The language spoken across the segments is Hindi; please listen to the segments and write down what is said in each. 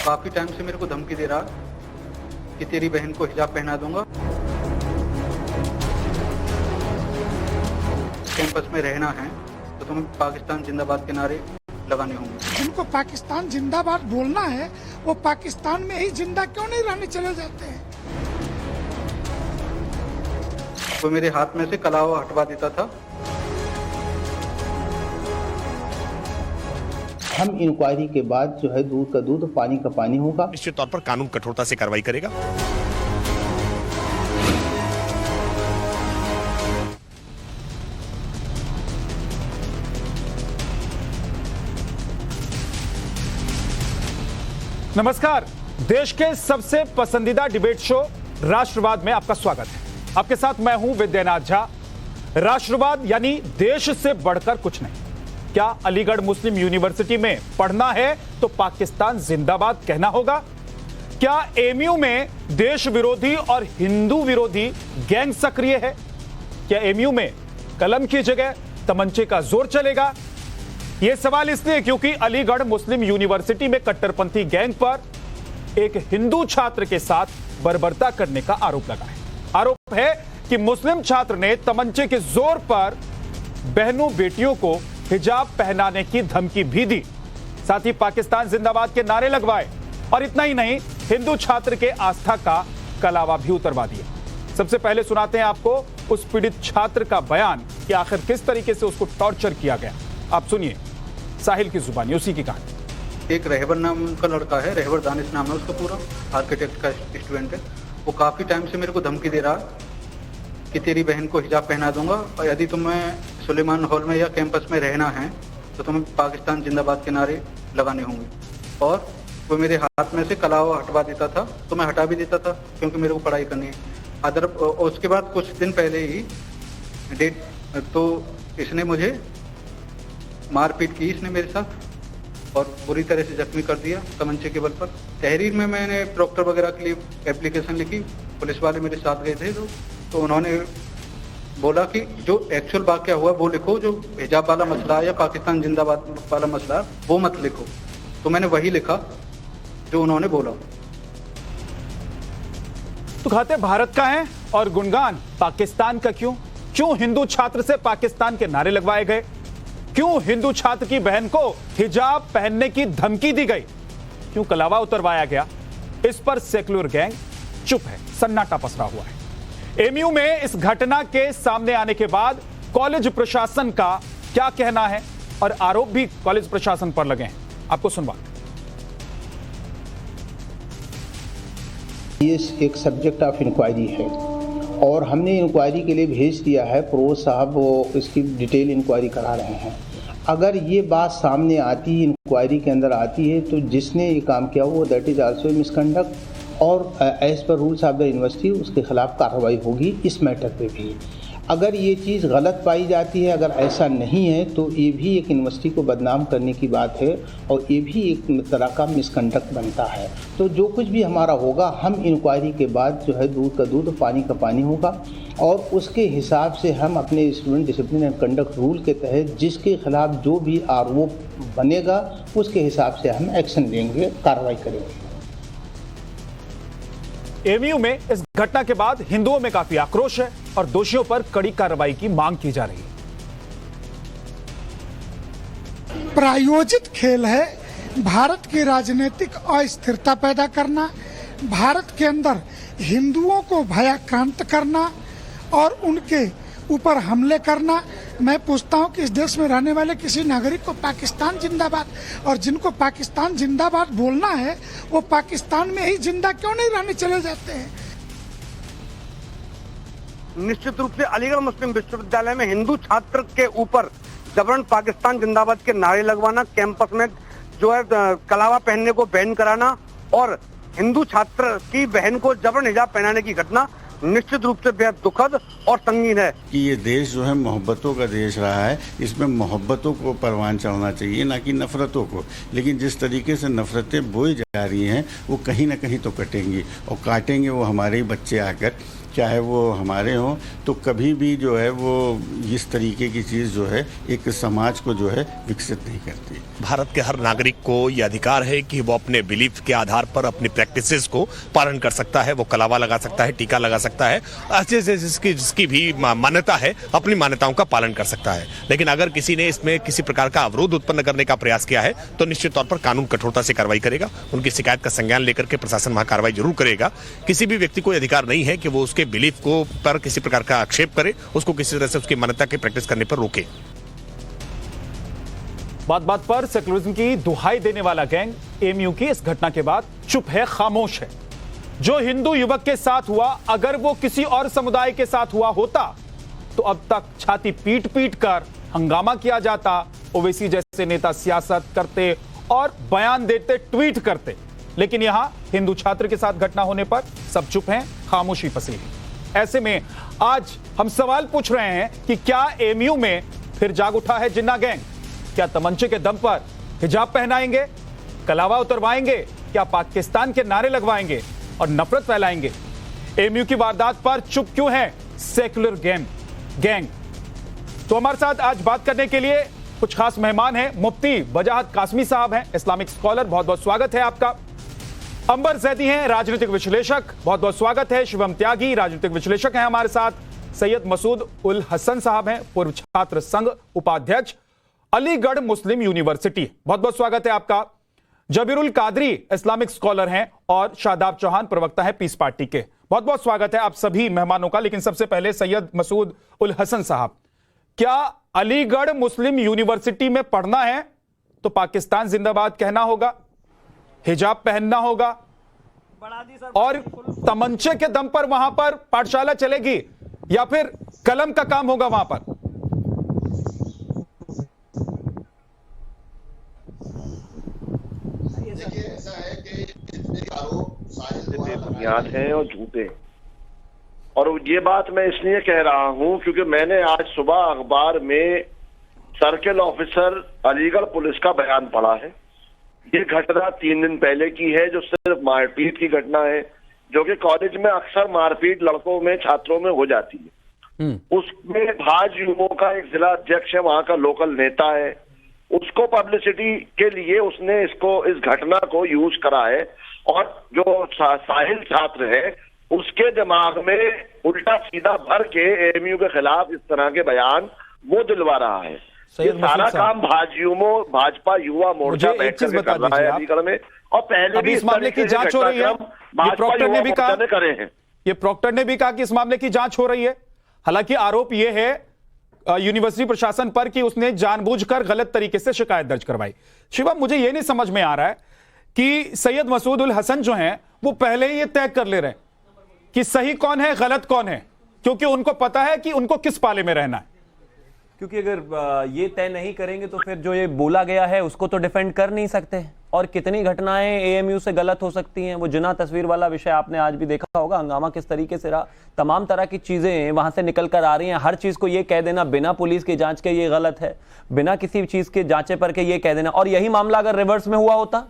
काफी टाइम से मेरे को धमकी दे रहा कि तेरी बहन को हिजाब पहना दूंगा, कैंपस में रहना है तो तुम्हें पाकिस्तान जिंदाबाद के नारे लगाने होंगे। जिनको पाकिस्तान जिंदाबाद बोलना है वो पाकिस्तान में ही जिंदा क्यों नहीं रहने चले जाते हैं। वो मेरे हाथ में से कलावा हटवा देता था। हम इंक्वायरी के बाद जो है दूध का दूध पानी का पानी होगा। निश्चित तौर पर कानून कठोरता से कार्रवाई करेगा। नमस्कार, देश के सबसे पसंदीदा डिबेट शो राष्ट्रवाद में आपका स्वागत है। आपके साथ मैं हूं विद्यानाथ झा। राष्ट्रवाद यानी देश से बढ़कर कुछ नहीं। क्या अलीगढ़ मुस्लिम यूनिवर्सिटी में पढ़ना है तो पाकिस्तान जिंदाबाद कहना होगा? क्या एमयू में देश विरोधी और हिंदू विरोधी गैंग सक्रिय है? क्या एमयू में कलम की जगह तमंचे का जोर चलेगा? यह सवाल इसलिए क्योंकि अलीगढ़ मुस्लिम यूनिवर्सिटी में कट्टरपंथी गैंग पर एक हिंदू छात्र के साथ बर्बरता करने का आरोप लगा है। आरोप है कि मुस्लिम छात्र ने तमंचे के जोर पर बहनों बेटियों को हिजाब पहनाने की धमकी भी दी, साथ ही पाकिस्तान जिंदाबाद के नारे लगवाए और इतना ही नहीं, हिंदू छात्र के आस्था का कलावा भी उतरवा दिया। सबसे पहले सुनाते हैं आपको उस पीड़ित छात्र का बयान कि आखिर किस तरीके से उसको टॉर्चर किया गया। आप सुनिए साहिल की जुबानी, उसी की कहानी। एक रहबर नाम का लड़का है, रहबर दानिश नाम है उसका, पूरा आर्किटेक्ट का स्टूडेंट है। वो काफी टाइम से मेरे को धमकी दे रहा कि तेरी बहन को हिजाब पहना दूंगा और यदि तुम्हें सुलेमान हॉल में या कैंपस में रहना है तो तुम्हें पाकिस्तान जिंदाबाद के नारे लगाने होंगे। और वो मेरे हाथ में से कलावा हटवा देता था तो मैं हटा भी देता था क्योंकि मेरे को पढ़ाई करनी है। उसके बाद कुछ दिन पहले ही तो इसने मुझे मारपीट की, इसने मेरे साथ, और बुरी तरह से जख्मी कर दिया तमंचे के बल पर। तहरीर में मैंने डॉक्टर वगैरह के लिए एप्लीकेशन लिखी, पुलिस वाले मेरे साथ गए थे तो उन्होंने बोला कि जो एक्चुअल वाकया हुआ वो लिखो, जो हिजाब वाला मसला या पाकिस्तान जिंदाबाद वाला मसला वो मत लिखो। तो मैंने वही लिखा जो उन्होंने बोला। तो खाते भारत का है और गुणगान पाकिस्तान का क्यों? क्यों हिंदू छात्र से पाकिस्तान के नारे लगवाए गए? क्यों हिंदू छात्र की बहन को हिजाब पहनने की धमकी दी गई? क्यों कलावा उतरवाया गया? इस पर सेक्युलर गैंग चुप है, सन्नाटा पसरा हुआ है। एमयू में इस घटना के सामने आने के बाद कॉलेज प्रशासन का क्या कहना है और आरोप भी कॉलेज प्रशासन पर लगे हैं, आपको सुनवा। ये एक सब्जेक्ट ऑफ इंक्वायरी है और हमने इंक्वायरी के लिए भेज दिया है। प्रोवोस साहब वो इसकी डिटेल इंक्वायरी करा रहे हैं। अगर ये बात सामने आती है, इंक्वायरी के अंदर आती है, तो जिसने ये काम किया वो दैट इज़ आल्सो मिसकंडक्ट और as per rules of the university उसके खिलाफ कार्रवाई होगी इस मैटर पे भी। अगर ये चीज़ गलत पाई जाती है, अगर ऐसा नहीं है, तो ये भी एक यूनिवर्सिटी को बदनाम करने की बात है और ये भी एक तरह का मिसकंडक्ट बनता है। तो जो कुछ भी हमारा होगा, हम इंक्वायरी के बाद जो है दूध का दूध पानी का पानी होगा और उसके हिसाब से हम अपने student discipline and conduct rule के तहत जिसके खिलाफ जो भी आरोप बनेगा उसके हिसाब से हम एक्शन लेंगे, कार्रवाई करेंगे। एमयू में इस घटना के बाद हिंदुओं में काफी आक्रोश है और दोषियों पर कड़ी कार्रवाई की मांग की जा रही है। प्रायोजित खेल है भारत की राजनीतिक अस्थिरता पैदा करना, भारत के अंदर हिंदुओं को भयाक्रांत करना और उनके ऊपर हमले करना। मैं पूछता हूं कि इस देश में रहने वाले किसी नागरिक को पाकिस्तान जिंदाबाद, और जिनको पाकिस्तान जिंदाबाद बोलना है वो पाकिस्तान में ही जिंदा क्यों नहीं रहने चले जाते हैं। निश्चित रूप से अलीगढ़ मुस्लिम विश्वविद्यालय में हिंदू छात्र के ऊपर जबरन पाकिस्तान जिंदाबाद के नारे लगवाना, कैंपस में जो है कलावा पहनने को बैन कराना और हिंदू छात्र की बहन को जबरन हिजाब पहनाने की घटना निश्चित रूप से बेहद दुखद और संगीन है। कि ये देश जो है मोहब्बतों का देश रहा है, इसमें मोहब्बतों को परवान चढ़ना चाहिए, ना कि नफरतों को। लेकिन जिस तरीके से नफरतें बोई जा रही हैं वो कहीं ना कहीं तो कटेंगी और काटेंगे वो हमारे ही बच्चे आकर। चाहे वो हमारे हों, तो कभी भी जो है वो इस तरीके की चीज़ जो है एक समाज को जो है विकसित नहीं करती। भारत के हर नागरिक को यह अधिकार है कि वो अपने बिलीफ के आधार पर अपनी प्रैक्टिसेस को पालन कर सकता है। वो कलावा लगा सकता है, टीका लगा सकता है, जिसकी भी मान्यता है अपनी मान्यताओं का पालन कर सकता है। लेकिन अगर किसी ने इसमें किसी प्रकार का अवरोध उत्पन्न करने का प्रयास किया है तो निश्चित तौर पर कानून कठोरता से कार्रवाई करेगा। उनकी शिकायत का संज्ञान लेकर के प्रशासन वहां कार्रवाई जरूर करेगा। किसी भी व्यक्ति को अधिकार नहीं है कि वो उसके बिलीफ को पर किसी प्रकार का आक्षेप करे, उसको किसी तरह से उसकी मान्यता की प्रैक्टिस करने पर रोके। बात बात पर सेकुलरिज्म की दुहाई देने वाला गैंग एएमयू की इस घटना के बाद चुप है, खामोश है। जो हिंदू युवक के साथ हुआ, अगर वो किसी और समुदाय के साथ हुआ होता तो अब तक छाती पीट पीट कर हंगामा किया जाता, ओवैसी जैसे नेता सियासत करते और बयान देते, ट्वीट करते। लेकिन यहां हिंदू छात्र के साथ घटना होने पर सब चुप हैं, खामोशी फंसी है। ऐसे में आज हम सवाल पूछ रहे हैं कि क्या एएमयू में फिर जाग उठा है जिन्ना गैंग? क्या तमंचे के दम पर हिजाब पहनाएंगे, कलावा उतरवाएंगे, क्या पाकिस्तान के नारे लगवाएंगे और नफरत फैलाएंगे? एएमयू की वारदात पर चुप क्यों है सेकुलर गैंग? तो हमारे साथ आज बात करने के लिए कुछ खास मेहमान हैं। मुफ्ती वजाहत कासमी साहब हैं, इस्लामिक स्कॉलर, बहुत बहुत स्वागत है आपका। अंबर जैदी हैं, राजनीतिक विश्लेषक, बहुत बहुत स्वागत है। शिवम त्यागी, राजनीतिक विश्लेषक हैं हमारे साथ। सैयद मसूद उल हसन साहब हैं, पूर्व छात्र संघ उपाध्यक्ष, अलीगढ़ मुस्लिम यूनिवर्सिटी, बहुत बहुत स्वागत है आपका। जबीरुल कादरी इस्लामिक स्कॉलर हैं और शादाब चौहान प्रवक्ता है पीस पार्टी के, बहुत बहुत स्वागत है आप सभी मेहमानों का। लेकिन सबसे पहले सैयद मसूद उल हसन साहब, क्या अलीगढ़ मुस्लिम यूनिवर्सिटी में पढ़ना है तो पाकिस्तान जिंदाबाद कहना होगा, हिजाब पहनना होगा और तमंचे के दम पर वहां पर पाठशाला चलेगी, या फिर कलम का काम होगा वहां पर? बुनियाद हैं और झूठे हैं। और ये बात मैं इसलिए कह रहा हूं क्योंकि मैंने आज सुबह अखबार में सर्किल ऑफिसर अलीगढ़ पुलिस का बयान पढ़ा है। ये घटना 3 दिन पहले की है, जो सिर्फ मारपीट की घटना है, जो कि कॉलेज में अक्सर मारपीट लड़कों में, छात्रों में हो जाती है। उसमें भाजयुमो का एक जिला अध्यक्ष है, वहां का लोकल नेता है, उसको पब्लिसिटी के लिए उसने इस घटना को यूज करा है। और जो साहिल छात्र है उसके दिमाग में उल्टा सीधा भर के एएमयू के खिलाफ इस तरह के बयान वो दिलवा रहा है। ये सारा काम भाजपा युवा मोर्चा बैठकर कर रहा है अलीगढ़ में, और पहले भी इस मामले की जांच हो रही है। प्रॉक्टर ने भी कहा, करे हैं। ये प्रॉक्टर ने भी कहा कि इस मामले की जांच हो रही है। हालांकि आरोप यह है यूनिवर्सिटी प्रशासन पर कि उसने जानबूझकर गलत तरीके से शिकायत दर्ज करवाई। शिवम, मुझे यह नहीं समझ में आ रहा है कि सैयद मसूद उल हसन जो हैं वो पहले ही ये तय कर ले रहे हैं कि सही कौन है, गलत कौन है, क्योंकि उनको पता है कि उनको किस पाले में रहना है। क्योंकि अगर ये तय नहीं करेंगे तो फिर जो ये बोला गया है उसको तो डिफेंड कर नहीं सकते। और कितनी घटनाएं एएमयू से गलत हो सकती हैं। वो जिना तस्वीर वाला विषय आपने आज भी देखा होगा, हंगामा किस तरीके से रहा। तमाम तरह की चीजें वहां से निकल कर आ रही हैं। हर चीज को ये कह देना बिना पुलिस की जांच के ये गलत है, बिना किसी चीज के जांचे पर के ये कह देना। और यही मामला अगर रिवर्स में हुआ होता,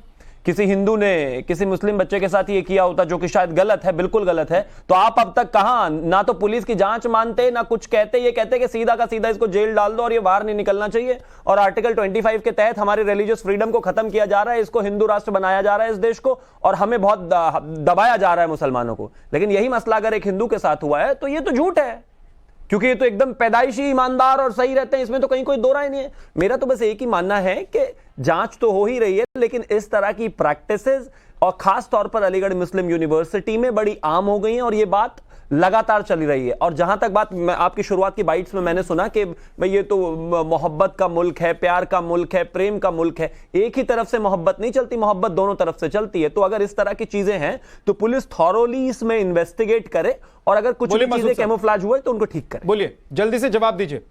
किसी हिंदू ने किसी मुस्लिम बच्चे के साथ ये किया होता, जो कि शायद गलत है, बिल्कुल गलत है, तो आप अब तक कहां, ना तो पुलिस की जांच मानते, ना कुछ कहते। ये कहते कि सीधा का सीधा इसको जेल डाल दो और ये बाहर नहीं निकलना चाहिए। और आर्टिकल 25 के तहत हमारी रिलीजियस फ्रीडम को खत्म किया जा रहा है, इसको हिंदू राष्ट्र बनाया जा रहा है इस देश को, और हमें बहुत दबाया जा रहा है मुसलमानों को। लेकिन यही मसला अगर एक हिंदू के साथ हुआ है तो ये तो झूठ है, क्योंकि ये तो एकदम पैदाइशी ईमानदार और सही रहते हैं, इसमें तो कहीं कोई दो राय नहीं है। मेरा तो बस एक ही मानना है कि जांच तो हो ही रही है, लेकिन इस तरह की प्रैक्टिसेस और खास तौर पर अलीगढ़ मुस्लिम यूनिवर्सिटी में बड़ी आम हो गई हैं, और ये बात लगातार चली रही है। और जहां तक बात आपकी शुरुआत की बाइट्स में मैंने सुना कि भाई ये तो मोहब्बत का मुल्क है, प्यार का मुल्क है, प्रेम का मुल्क है, एक ही तरफ से मोहब्बत नहीं चलती, मोहब्बत दोनों तरफ से चलती है। तो अगर इस तरह की चीजें हैं तो पुलिस थॉरोली इसमें इन्वेस्टिगेट करे, और अगर कुछ भी चीजें कैमोफ्लेज हुए तो उनको ठीक करे। बोलिए, जल्दी से जवाब दीजिए।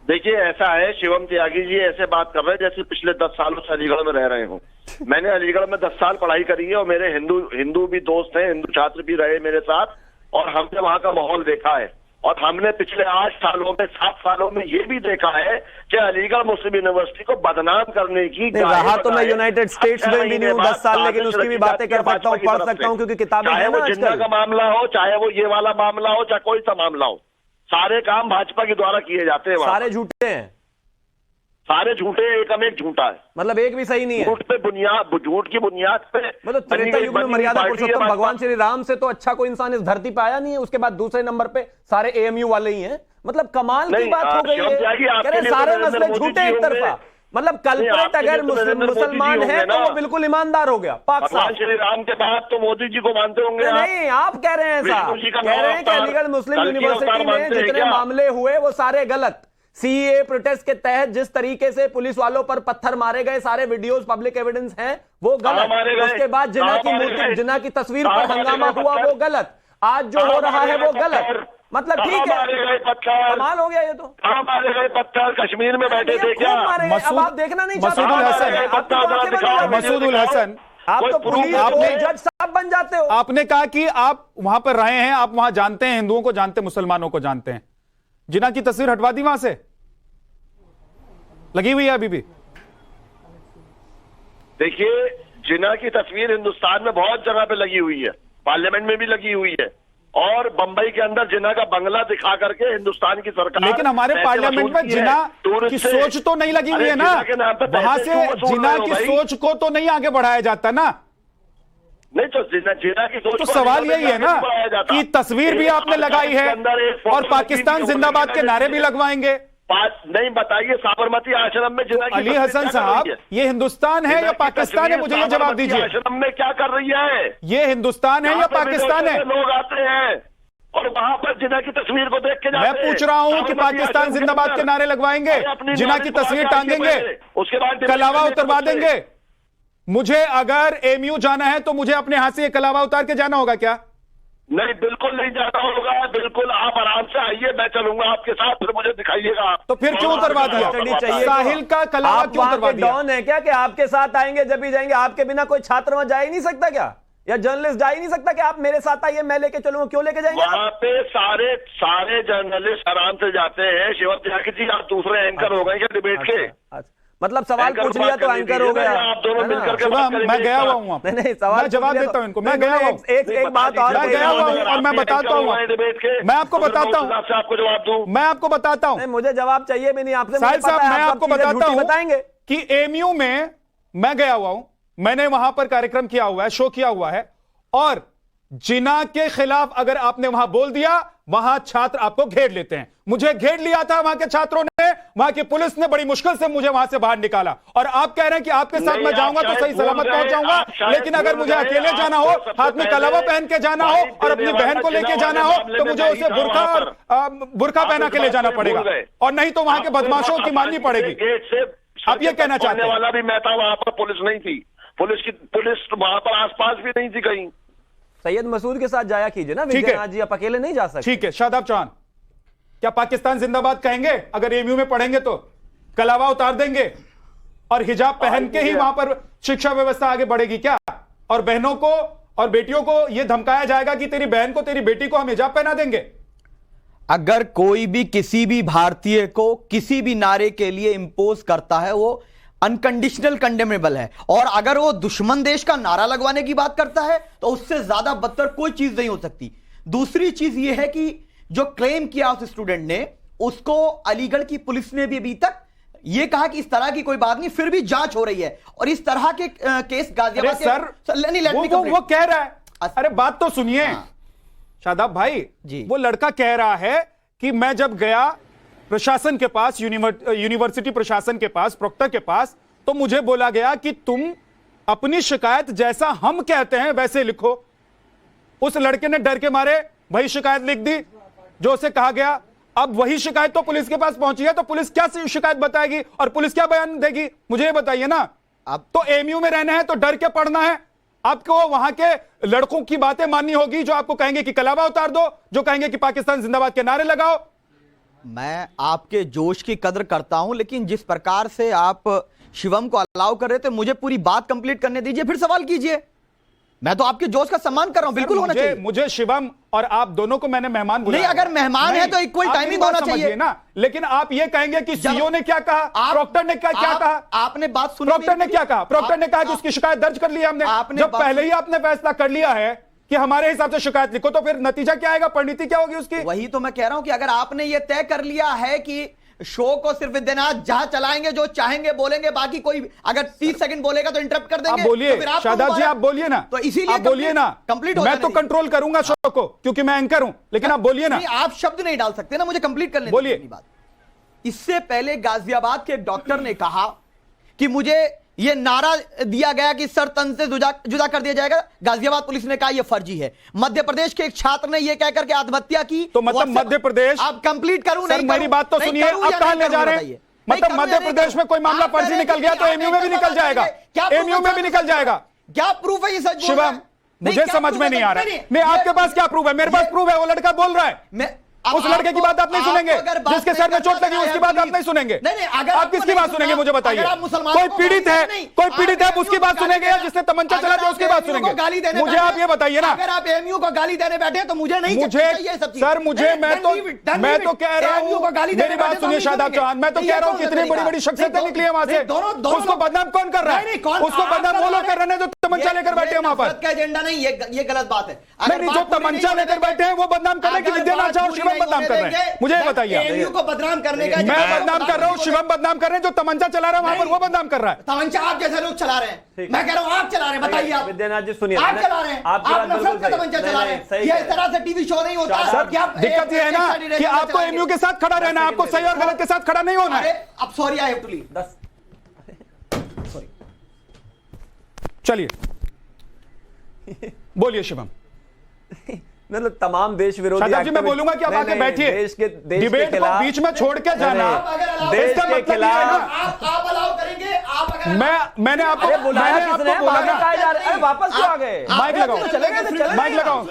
देखिए, ऐसा है, शिवम त्यागी जी ऐसे बात कर रहे हैं जैसे पिछले 10 सालों से अलीगढ़ में रह रहे हो। मैंने अलीगढ़ में 10 साल पढ़ाई करी है, और मेरे हिंदू भी दोस्त हैं, हिंदू छात्र भी रहे मेरे साथ, और हमने वहां का माहौल देखा है। और हमने पिछले 8 सालों में 7 सालों में ये भी देखा है कि अलीगढ़ मुस्लिम यूनिवर्सिटी को बदनाम करने की रहा तो मैं यूनाइटेड स्टेट्स में भी नहीं हूँ 10 साल, लेकिन उसकी भी बातें कर सकता हूँ, पढ़ सकता हूँ, क्योंकि किताबें चाहे हैं वो ना जिन्ना आजकल। का मामला हो, चाहे वो ये वाला मामला हो, चाहे कोई सा मामला हो, सारे काम भाजपा के द्वारा किए जाते हैं। सारे झूठे हैं, सारे झूठे, एकम एक झूठा है, मतलब एक भी सही नहीं है। झूठ पे बुनियाद, झूठ की बुनियाद पे मतलब त्रेता युग में मर्यादा पुरुषोत्तम भगवान श्री राम से तो अच्छा कोई इंसान इस धरती पे आया नहीं है, उसके बाद दूसरे नंबर पे सारे एएमयू वाले ही हैं। मतलब कमाल की बात हो गई है, कह रहे सारे मसले झूठे एक तरफा। मतलब कल्प्रेट अगर मुसलमान है तो वो बिल्कुल ईमानदार हो गया, पाक भगवान श्री राम के बाद तो मोदी जी को मानते होंगे। नहीं, आप कह रहे हैं ऐसा, कह रहे हैं कि अलीगढ़ मुस्लिम यूनिवर्सिटी में जितने मामले हुए वो सारे गलत। सीए प्रोटेस्ट के तहत जिस तरीके से पुलिस वालों पर पत्थर मारे गए, सारे वीडियोस पब्लिक एविडेंस हैं, वो गलत। उसके बाद जिन्ना की तस्वीर पर हंगामा हुआ, वो गलत। आज जो हो रहा है वो गलत। मतलब ठीक है, कमाल हो गया ये तो। मारे गए पत्थर कश्मीर में बैठे थे क्या? अब आप देखना नहीं चाहते। मसूदुल हसन, आप तो पुलिस जज सब बन जाते हो। आपने कहा कि आप वहां पर रहे हैं, आप वहां जानते हैं, हिंदुओं को जानते हैं, मुसलमानों को जानते हैं। जिन्ना की तस्वीर हटवा दी, वहां से लगी हुई है अभी भी। देखिए, जिन्ना की तस्वीर हिंदुस्तान में बहुत जगह पे लगी हुई है, पार्लियामेंट में भी लगी हुई है, और बंबई के अंदर जिन्ना का बंगला दिखा करके हिंदुस्तान की सरकार। लेकिन हमारे पार्लियामेंट में जिन्ना की सोच तो नहीं लगी हुई है ना, वहां से जिन्ना की सोच को तो नहीं आगे बढ़ाया जाता ना। नहीं तो जिन्ना की सोच तो सवाल यही है ना कि तस्वीर भी आपने लगाई है और पाकिस्तान जिंदाबाद के नारे भी लगवाएंगे। नहीं, बताइए, साबरमती आश्रम में जिन्ना की अली हसन साहब, ये हिंदुस्तान है या पाकिस्तान है? मुझे ये जवाब दीजिए। आश्रम में क्या कर रही है? ये हिंदुस्तान है या पाकिस्तान है? लोग आते हैं और वहां पर जिन्ना की तस्वीर को देख के जाते हैं। मैं पूछ रहा हूं कि पाकिस्तान जिंदाबाद के नारे लगवाएंगे, जिन्ना की तस्वीर टांगेंगे, उसके बाद कलावा उतरवा देंगे? मुझे अगर एमयू जाना है तो मुझे अपने हाथ से ये कलावा उतार के जाना होगा क्या? नहीं, बिल्कुल नहीं जाना होगा। बिल्कुल, आप आराम से आइए, मैं चलूंगा आपके साथ, फिर मुझे दिखाइएगा। तो फिर क्यों उतरवा दिया? साहिल का कलावा क्यों उतरवा दिया? डॉन है क्या कि आपके साथ आएंगे जब भी जाएंगे? आपके बिना कोई छात्र वहां जा ही नहीं सकता क्या? या जर्नलिस्ट जा ही नहीं सकता कि आप मेरे साथ आइए, मैं लेके चलूंगा? क्यों लेके जाएंगे? वहां पे सारे जर्नलिस्ट आराम से जाते हैं। शिव त्यागी जी, आप दूसरे एंकर हो गए क्या डिबेट के? अच्छा, मतलब सवाल पूछ लिया तो एंकर हो गया। आप दोनों मिलकर मैं गया हुआ हूँ, नहीं सवाल मैं जवाब देता हूँ इनको। मैं गया हुआ हूँ, एक बात और मैं गया हुआ हूँ और मैं बताता हूँ, मैं आपको बताता हूँ, आपको जवाब दूं, मैं आपको बताता हूँ। मुझे जवाब चाहिए भी नहीं आपसे। साहिल साहब, मैं आपको बताता हूँ बताएंगे कि एमयू में मैं गया हुआ हूं, मैंने वहां पर कार्यक्रम किया हुआ है, शो किया हुआ है, और जिन्ना के खिलाफ अगर आपने वहां बोल दिया, वहां छात्र आपको घेर लेते हैं। मुझे घेर लिया था वहां के छात्रों ने, वहां की पुलिस ने बड़ी मुश्किल से मुझे वहां से बाहर निकाला। और आप कह रहे हैं कि आपके साथ मैं जाऊंगा तो सही सलामत पहुंच जाऊंगा, लेकिन अगर मुझे अकेले जाना हो, हाथ में कलावा पहन के जाना हो और अपनी बहन को लेके जाना हो, तो मुझे उसे बुर्का पहना के ले जाना पड़ेगा, और नहीं तो वहां के बदमाशों की माननी पड़ेगी। आप ये कहना चाहते हैं? वाला भी मैं था, वहां पर पुलिस नहीं थी, पुलिस वहां पर आसपास भी नहीं थी कहीं। सैयद मसूद के साथ जाया कीजिए ना विद्यानाथ जी, आप अकेले नहीं जा सकते। ठीक है, शादाब चौहान, क्या पाकिस्तान जिंदाबाद कहेंगे? अगर एमयू में पढ़ेंगे तो कलावा उतार देंगे और हिजाब पहन के ही वहां पर शिक्षा व्यवस्था आगे बढ़ेगी क्या? और बहनों को और बेटियों को यह धमकाया जाएगा कि तेरी बहन को, तेरी बेटी को हम हिजाब पहना देंगे? अगर कोई भी किसी भी भारतीय को किसी भी नारे के लिए इंपोज करता है, वो अनकंडीशनल कंडेमेबल है। और अगर वो दुश्मन देश का नारा लगवाने की बात करता है तो उससे ज्यादा बदतर कोई चीज नहीं हो सकती। दूसरी चीज ये है कि जो क्लेम किया उस स्टूडेंट ने, उसको अलीगढ़ की पुलिस ने भी अभी तक ये कहा कि इस तरह की कोई बात नहीं, फिर भी जांच हो रही है। और इस तरह के केस गाजियाबाद वो कह रहा है, अरे बात तो सुनिए शादाब भाई जी, वो लड़का कह रहा है कि मैं जब गया प्रशासन के पास, यूनिवर्सिटी प्रशासन के पास, प्रोक्टर के पास, तो मुझे बोला गया कि तुम अपनी शिकायत जैसा हम कहते हैं वैसे लिखो। उस लड़के ने डर के मारे वही शिकायत लिख दी जो उसे कहा गया। अब वही शिकायत तो पुलिस के पास पहुंची है, तो पुलिस क्या शिकायत बताएगी और पुलिस क्या बयान देगी? मुझे ये बताइए ना। अब तो एमयू में रहना है तो डर के पढ़ना है, आपको वहां के लड़कों की बातें माननी होगी जो आपको कहेंगे कि कलावा उतार दो, जो कहेंगे कि पाकिस्तान जिंदाबाद के नारे लगाओ। मैं आपके जोश की कदर करता हूं, लेकिन जिस प्रकार से आप शिवम को अलाउ कर रहे थे, मुझे पूरी बात कंप्लीट करने दीजिए, फिर सवाल कीजिए। मैं तो आपके जोश का सम्मान कर रहा हूं, बिल्कुल होना चाहिए। मुझे शिवम और आप दोनों को मैंने मेहमान बुलाया। नहीं, अगर मेहमान है तो इक्वल टाइमिंग होना चाहिए ना। लेकिन आप ये कहेंगे कि सीईओ ने क्या कहा, प्रॉक्टर ने क्या कहा? आपने बात सुनी? प्रॉक्टर ने क्या कहा? प्रॉक्टर ने कहा कि उसकी शिकायत दर्ज कर ली हमने। जब पहले ही आपने फैसला कर लिया है कि हमारे हिसाब से शिकायत लिखो, तो फिर नतीजा क्या आएगा, परिणति क्या होगी उसकी? वही तो मैं कह रहा हूं कि अगर आपने ये तय कर लिया है कि शो को सिर्फ विद्यानाथ झा चलाएंगे, जो चाहेंगे बोलेंगे, बाकी कोई अगर 30 सेकंड बोलेगा तो इंटरप्ट कर देंगे। आप बोलिए तो शादाब जी, आप बोलिए ना। तो इसीलिए आप बोलिए ना, कंप्लीट मैं तो कंट्रोल करूंगा शो को, क्योंकि मैं एंकर हूं। लेकिन आप बोलिए ना। आप शब्द नहीं डाल सकते ना, मुझे कंप्लीट करने बोलिए। अपनी बात। इससे पहले गाजियाबाद के एक डॉक्टर ने कहा कि मुझे यह नारा दिया गया कि सर तन से जुदा कर दिया जाएगा। गाजियाबाद पुलिस ने कहा यह फर्जी है। मध्य प्रदेश के एक छात्र ने यह कहकर के आत्महत्या की। तो मतलब मध्य प्रदेश, आप कंप्लीट करूं? सर मेरी बात तो सुनिए, अब कहां ले जा रहे हैं? मतलब मध्य प्रदेश में कोई मामला फर्जी निकल गया तो एमयू में भी निकल जाएगा, एमयू में भी निकल जाएगा। क्या प्रूफ है ये सच? शिवम, मुझे समझ में नहीं आ रहा है। नहीं, आपके पास क्या प्रूफ है? मेरे पास प्रूफ है। वो लड़का बोल रहा है, उस लड़के की बात आप नहीं सुनेंगे, जिसके सर में चोट लगी उसकी बात आप नहीं सुनेंगे। आप किसकी बात सुनेंगे मुझे बताइए? कोई पीड़ित है, कोई पीड़ित है, उसकी बात सुनेंगे या जिसने तमंचा चला दिया उसकी बात सुनेंगे? मुझे आप ये बताइए ना। अगर आप एमयू को गाली देने बैठे तो मुझे नहीं, सर मुझे, मैं तो कह रहा हूँ, मेरी बात सुनिए शादाब चौहान, मैं तो कह रहा हूँ कितनी बड़ी बड़ी शख्सियतें निकली है वहां से। उसको बदनाम कौन कर रहा है? उसको बदनाम वो लोग कर रहे हैं जो तमंचा लेकर बैठे हैं वहां पर। एजेंडा नहीं, ये गलत बात है। नहीं, जो तमंचा लेकर बैठे हैं वो बदनाम कर रहे हैं कि विद्यानाथ झा और शिवम बदनाम कर रहे हैं? मुझे बताइए। एमयू को बदनाम करने का, मैं बदनाम कर रहा हूँ, शिवम बदनाम कर रहे हैं, जो तमंचा चला रहा है वहां पर वो बदनाम कर रहा है। तमंचा आप जैसे लोग चला रहे हैं, मैं कह रहा हूँ आप चला रहे हैं। बताइए आप, विद्यानाथ जी सुनिए, आप चला रहे हैं, आप नफरत का तमंचा चला रहे हैं। ये इस तरह से टीवी शो नहीं होता। दिक्कत ये है ना कि आपको एमयू के साथ खड़ा रहना, आपको सही और गलत के साथ खड़ा नहीं होना है। अब sorry, I have to leave. चलिए बोलिए शिवम। मतलब तमाम देश विरोधी शादाब जी, मैं बोलूंगा कि आप आके बैठिए, डिबेट को बीच में छोड़ के जाना। देश के खिलाफ आप अलाउ करेंगे? आप अगर मैंने आपको बुलाया, किसने? अरे वापस क्यों आ गए? माइक लगाओ, माइक लगाओ,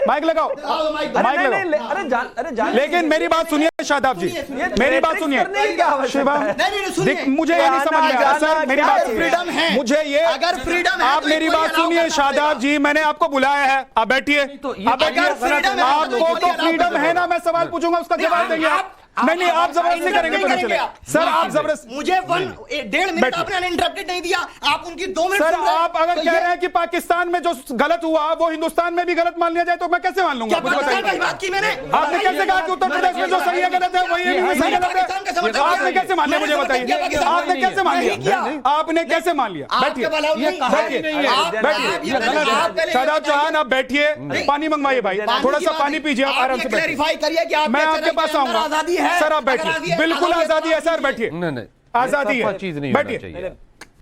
माइक लगाओ, माइक लगाओ। अरे लेकिन मेरी बात सुनिए शादाब जी, मेरी बात सुनिए शिवम, मुझे ये नहीं समझ में आ रहा सर, मेरी बात फ्रीडम है, मुझे ये, अगर फ्रीडम है आप मेरी बात सुनिए शादाब जी, मैंने आपको बुलाया है, आप बैठिए, आप बैठिए। आपको तो फ्रीडम है ना, मैं सवाल पूछूंगा उसका जवाब देंगे आप। नहीं, आप जबरदस्ती करेंगे तो नहीं चलेगा सर। आप जबरदस्ती, मुझे 1.5 मिनट आपने अनइंटरप्टेड नहीं दिया, आप उनकी 2 मिनट सर। आप अगर कह रहे हैं कि पाकिस्तान में जो गलत हुआ वो हिंदुस्तान में भी गलत मान लिया जाए तो मैं कैसे मान लूंगा? मुझे बताइए, बात की मैंने। आपने कैसे कहा कि उत्तर प्रदेश में जो सही है गलत है वही सही गलत है? आपने कैसे मान लिया? मुझे बताइए, आपने कैसे मान लिया? आपने कैसे मान लिया? बैठिए, शादाब चौहान आप बैठिए, पानी मंगवाइए भाई, थोड़ा सा पानी पीजिए, आप आराम से क्लैरिफाई करिए कि मैं आपके पास आऊंगा सर। आप बैठिए, बिल्कुल आजादी है सर, बैठिए, आजादी है, चीज नहीं बैठिए।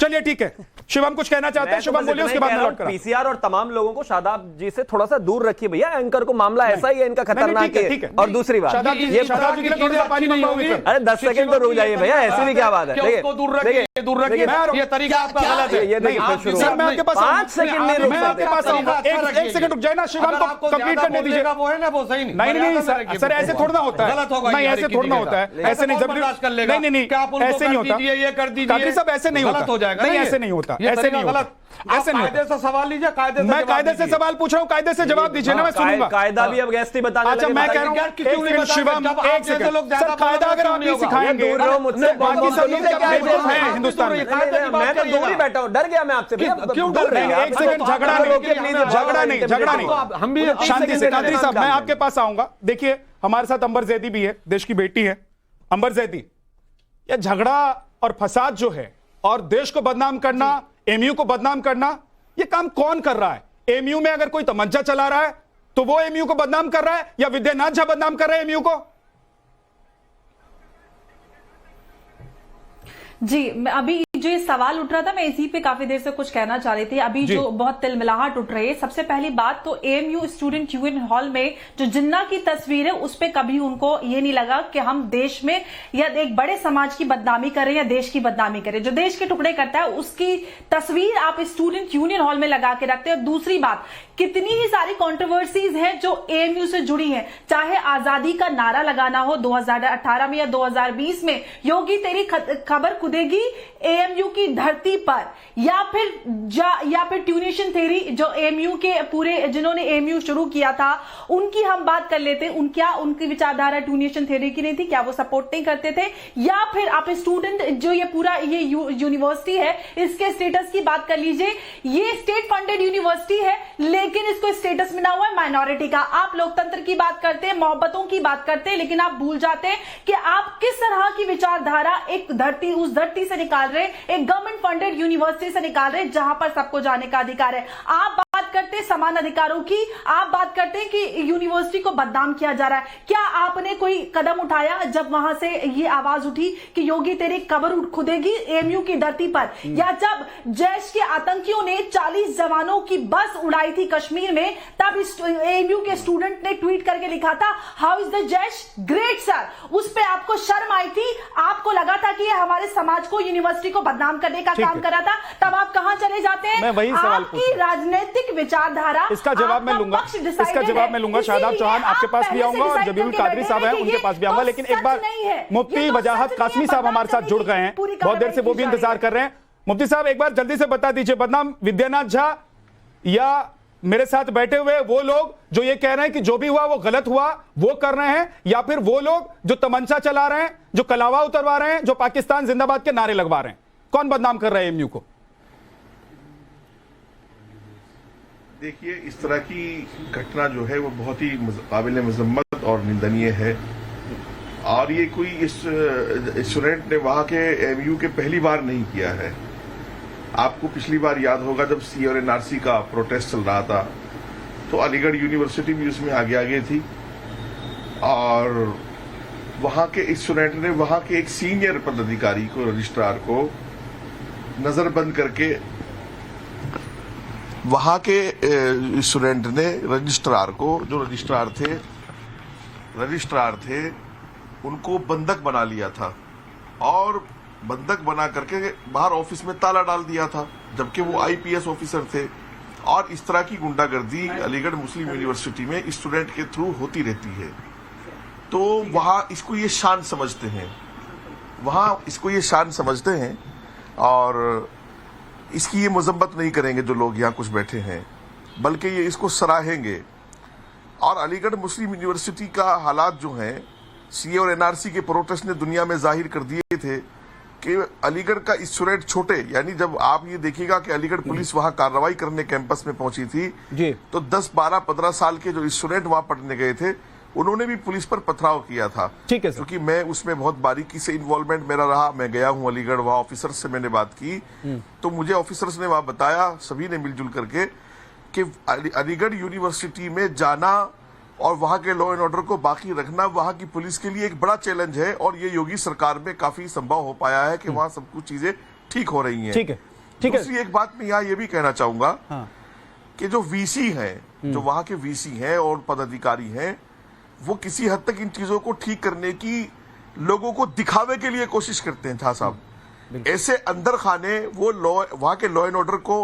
चलिए ठीक है, शिवम कुछ कहना चाहते हैं? शिवम बोलिए, उसके बाद मैं लौट कर। पीसीआर और तमाम लोगों को शादाब जी से थोड़ा सा दूर रखिए भैया, एंकर को मामला ऐसा ही है इनका खतरनाक है। और दूसरी बात, ये शादाब जी के लिए थोड़ी देर पानी मंगवाओगे? अरे 10 सेकंड तो रुक जाइए भैया, ऐसी भी क्या बात है? उसको दूर रखिए, दूर रखिए, ये तरीका आपका गलत है। ये देखिए सर, मैं आपके पास 5 सेकंड नहीं रुक मैं आपके पास आऊंगा। एक सेकंड रुक जाए ना, शिवम को कंप्लीट करने दीजिए। वो है ना, वो सही नहीं सर, ऐसे थोड़ा होता है, नहीं ऐसे थोड़ा होता है, ऐसे नहीं, नहीं नहीं, ऐसे नहीं होता, ये कर दीजिए, सब ऐसे नहीं होता, हो जाएगा, नहीं ऐसे नहीं होता, ऐसे नहीं होता, ऐसे नहीं कायदे से सवाल लीजिए, कायदे से मैं कायदे से सवाल पूछ रहा हूँ, कायदे से जवाब दीजिए ना, मैं सुनूंगा। कायदा भी अब गैस बताने अच्छा, मैं कह रहा हूँ शिवम, एक सेकंड सर, कायदा अगर आप नहीं सिखाएंगे बाकी सब लोग बेवकूफ हैं हिंदुस्तान में। मैं तो दूर ही बैठा हूँ, डर गया मैं आपसे। क्यों डर रहे हैं? एक सेकंड, झगड़ा नहीं, हम भी शांति से। कादरी साहब, मैं आपके पास आऊंगा। देखिए, हमारे साथ अंबर जैदी भी है, देश की बेटी है। अंबर जैदी, ये झगड़ा और फसाद जो है और देश को बदनाम करना, एमयू को बदनाम करना, ये काम कौन कर रहा है? एमयू में अगर कोई तमंचा चला रहा है तो वो एमयू को बदनाम कर रहा है या विद्यानाथ झा बदनाम कर रहे हैं एमयू को? जी, अभी जो ये सवाल उठ रहा था, मैं इसी पे काफी देर से कुछ कहना चाह रही थी। अभी जो बहुत तिलमिलाहट उठ रही है, सबसे पहली बात तो एएमयू स्टूडेंट यूनियन हॉल में जो जिन्ना की तस्वीर है उस पे कभी उनको ये नहीं लगा कि हम देश में या एक बड़े समाज की बदनामी कर रहे हैं या देश की बदनामी कर रहे हैं। जो देश के टुकड़े करता है उसकी तस्वीर आप स्टूडेंट यूनियन हॉल में लगा के रखते हैं। दूसरी बात, कितनी ही सारी कॉन्ट्रोवर्सीज हैं जो एएमयू से जुड़ी हैं, चाहे आजादी का नारा लगाना हो 2018 में या 2020 में, योगी तेरी खबर खुदेगी, एएमयू एएमयू की धरती पर या फिर ट्यूनेशन थ्योरी जो एएमयू के पूरे जिन्होंने एएमयू शुरू किया था उनकी हम बात कर लेते हैं, क्या उनकी विचारधारा ट्यूनेशन थ्योरी की नहीं थी? क्या वो सपोर्ट नहीं करते थे? या फिर आप स्टूडेंट जो ये पूरा ये यूनिवर्सिटी है इसके स्टेटस की बात कर लीजिए, ये स्टेट फंडेड यूनिवर्सिटी है लेकिन इसको स्टेटस मिला हुआ है माइनॉरिटी का। आप लोकतंत्र की बात करते हैं, मोहब्बतों की बात करते हैं, लेकिन आप भूल जाते हैं कि आप किस तरह की विचारधारा उस धरती से निकाल रहे, एक गवर्नमेंट फंडेड यूनिवर्सिटी से निकाल रहे जहां पर सबको जाने का अधिकार है। आप बात करते हैं समान अधिकारों की, आप बात करते हैं कि यूनिवर्सिटी को बदनाम किया जा रहा है। क्या आपने कोई कदम उठाया जब वहां से ये आवाज उठी कि योगी तेरी कब्र खुदेगी एएमयू की धरती पर? या जब जैश के आतंकियों ने 40 जवानों की बस उड़ाई थी कश्मीर में, तब एएमयू के स्टूडेंट ने ट्वीट करके लिखा था how is the Jaish great sir. उस पे आपको शर्म आई थी, आपको लगा था कि ये हमारे समाज को यूनिवर्सिटी को बदनाम करने का काम कर रहा था, तब आप कहां चले जाते हैं? मैं वही सवाल आपकी राजनीतिक विचारधारा, इसका जवाब मैं लूंगा, इसका जवाब मैं लूंगा। शादाब चौहान आपके पास भी आऊंगा और जबीरुल कादरी साहब हैं उनके पास भी आऊंगा, लेकिन एक बार मुफ्ती वजाहत कासमी साहब हमारे साथ जुड़ गए हैं, बहुत देर से वो भी इंतजार कर रहे हैं। मुफ्ती साहब एक बार जल्दी से बता दीजिए, बदनाम विद्यानाथ झा या मेरे साथ बैठे हुए वो लोग जो ये कह रहे हैं कि जो भी हुआ वो गलत हुआ वो कर रहे हैं, या फिर वो लोग जो तमंचा चला रहे हैं, जो कलावा उतरवा रहे हैं, जो पाकिस्तान जिंदाबाद के नारे लगवा रहे हैं, कौन बदनाम कर रहे हैं एएमयू को? देखिए, इस तरह की घटना जो है वो बहुत ही काबिल मजम्मत और निंदनीय है, और ये कोई इस स्टूडेंट ने वहां के एएमयू के पहली बार नहीं किया है। आपको पिछली बार याद होगा जब सी और एनआरसी का प्रोटेस्ट चल रहा था तो अलीगढ़ यूनिवर्सिटी भी उसमें आगे थी, और वहां के स्टूडेंट ने वहां के एक सीनियर पदाधिकारी को, रजिस्ट्रार को नजरबंद करके, वहां के स्टूडेंट ने रजिस्ट्रार को, जो रजिस्ट्रार थे उनको बंधक बना लिया था, और बंधक बना करके बाहर ऑफिस में ताला डाल दिया था, जबकि वो आईपीएस ऑफिसर थे। और इस तरह की गुंडागर्दी अलीगढ़ मुस्लिम यूनिवर्सिटी में स्टूडेंट के थ्रू होती रहती है। तो वहां इसको ये शान समझते हैं, और इसकी ये मजम्मत नहीं करेंगे जो लोग यहाँ कुछ बैठे हैं, बल्कि ये इसको सराहेंगे। और अलीगढ़ मुस्लिम यूनिवर्सिटी का हालात जो हैं, सीए और एनआरसी के प्रोटेस्ट ने दुनिया में जाहिर कर दिए थे कि अलीगढ़ का स्टूडेंट छोटे, यानी जब आप ये देखिएगा कि अलीगढ़ पुलिस वहां कार्रवाई करने कैंपस में पहुंची थी जी, तो 10, 12, 15 साल के जो स्टूडेंट वहां पढ़ने गए थे उन्होंने भी पुलिस पर पथराव किया था। ठीक है, क्योंकि मैं उसमें बहुत बारीकी से इन्वॉल्वमेंट मेरा रहा, मैं गया हूं अलीगढ़, वहां ऑफिसर्स से मैंने बात की, तो मुझे ऑफिसर्स ने वहां बताया, सभी ने मिलजुल करके, कि अलीगढ़ यूनिवर्सिटी में जाना और वहां के लॉ एंड ऑर्डर को बाकी रखना वहां की पुलिस के लिए एक बड़ा चैलेंज है, और ये योगी सरकार में काफी संभव हो पाया है कि वहां सब कुछ चीजें ठीक हो रही हैं। ठीक है, ठीक है। दूसरी एक बात मैं यहाँ ये भी कहना चाहूंगा कि जो वीसी हैं, जो वहां के वीसी हैं और पदाधिकारी हैं, वो किसी हद तक इन चीजों को ठीक करने की लोगों को दिखावे के लिए कोशिश करते हैं। झा साहब, ऐसे अंदर खाने वो वहां के लॉ एंड ऑर्डर को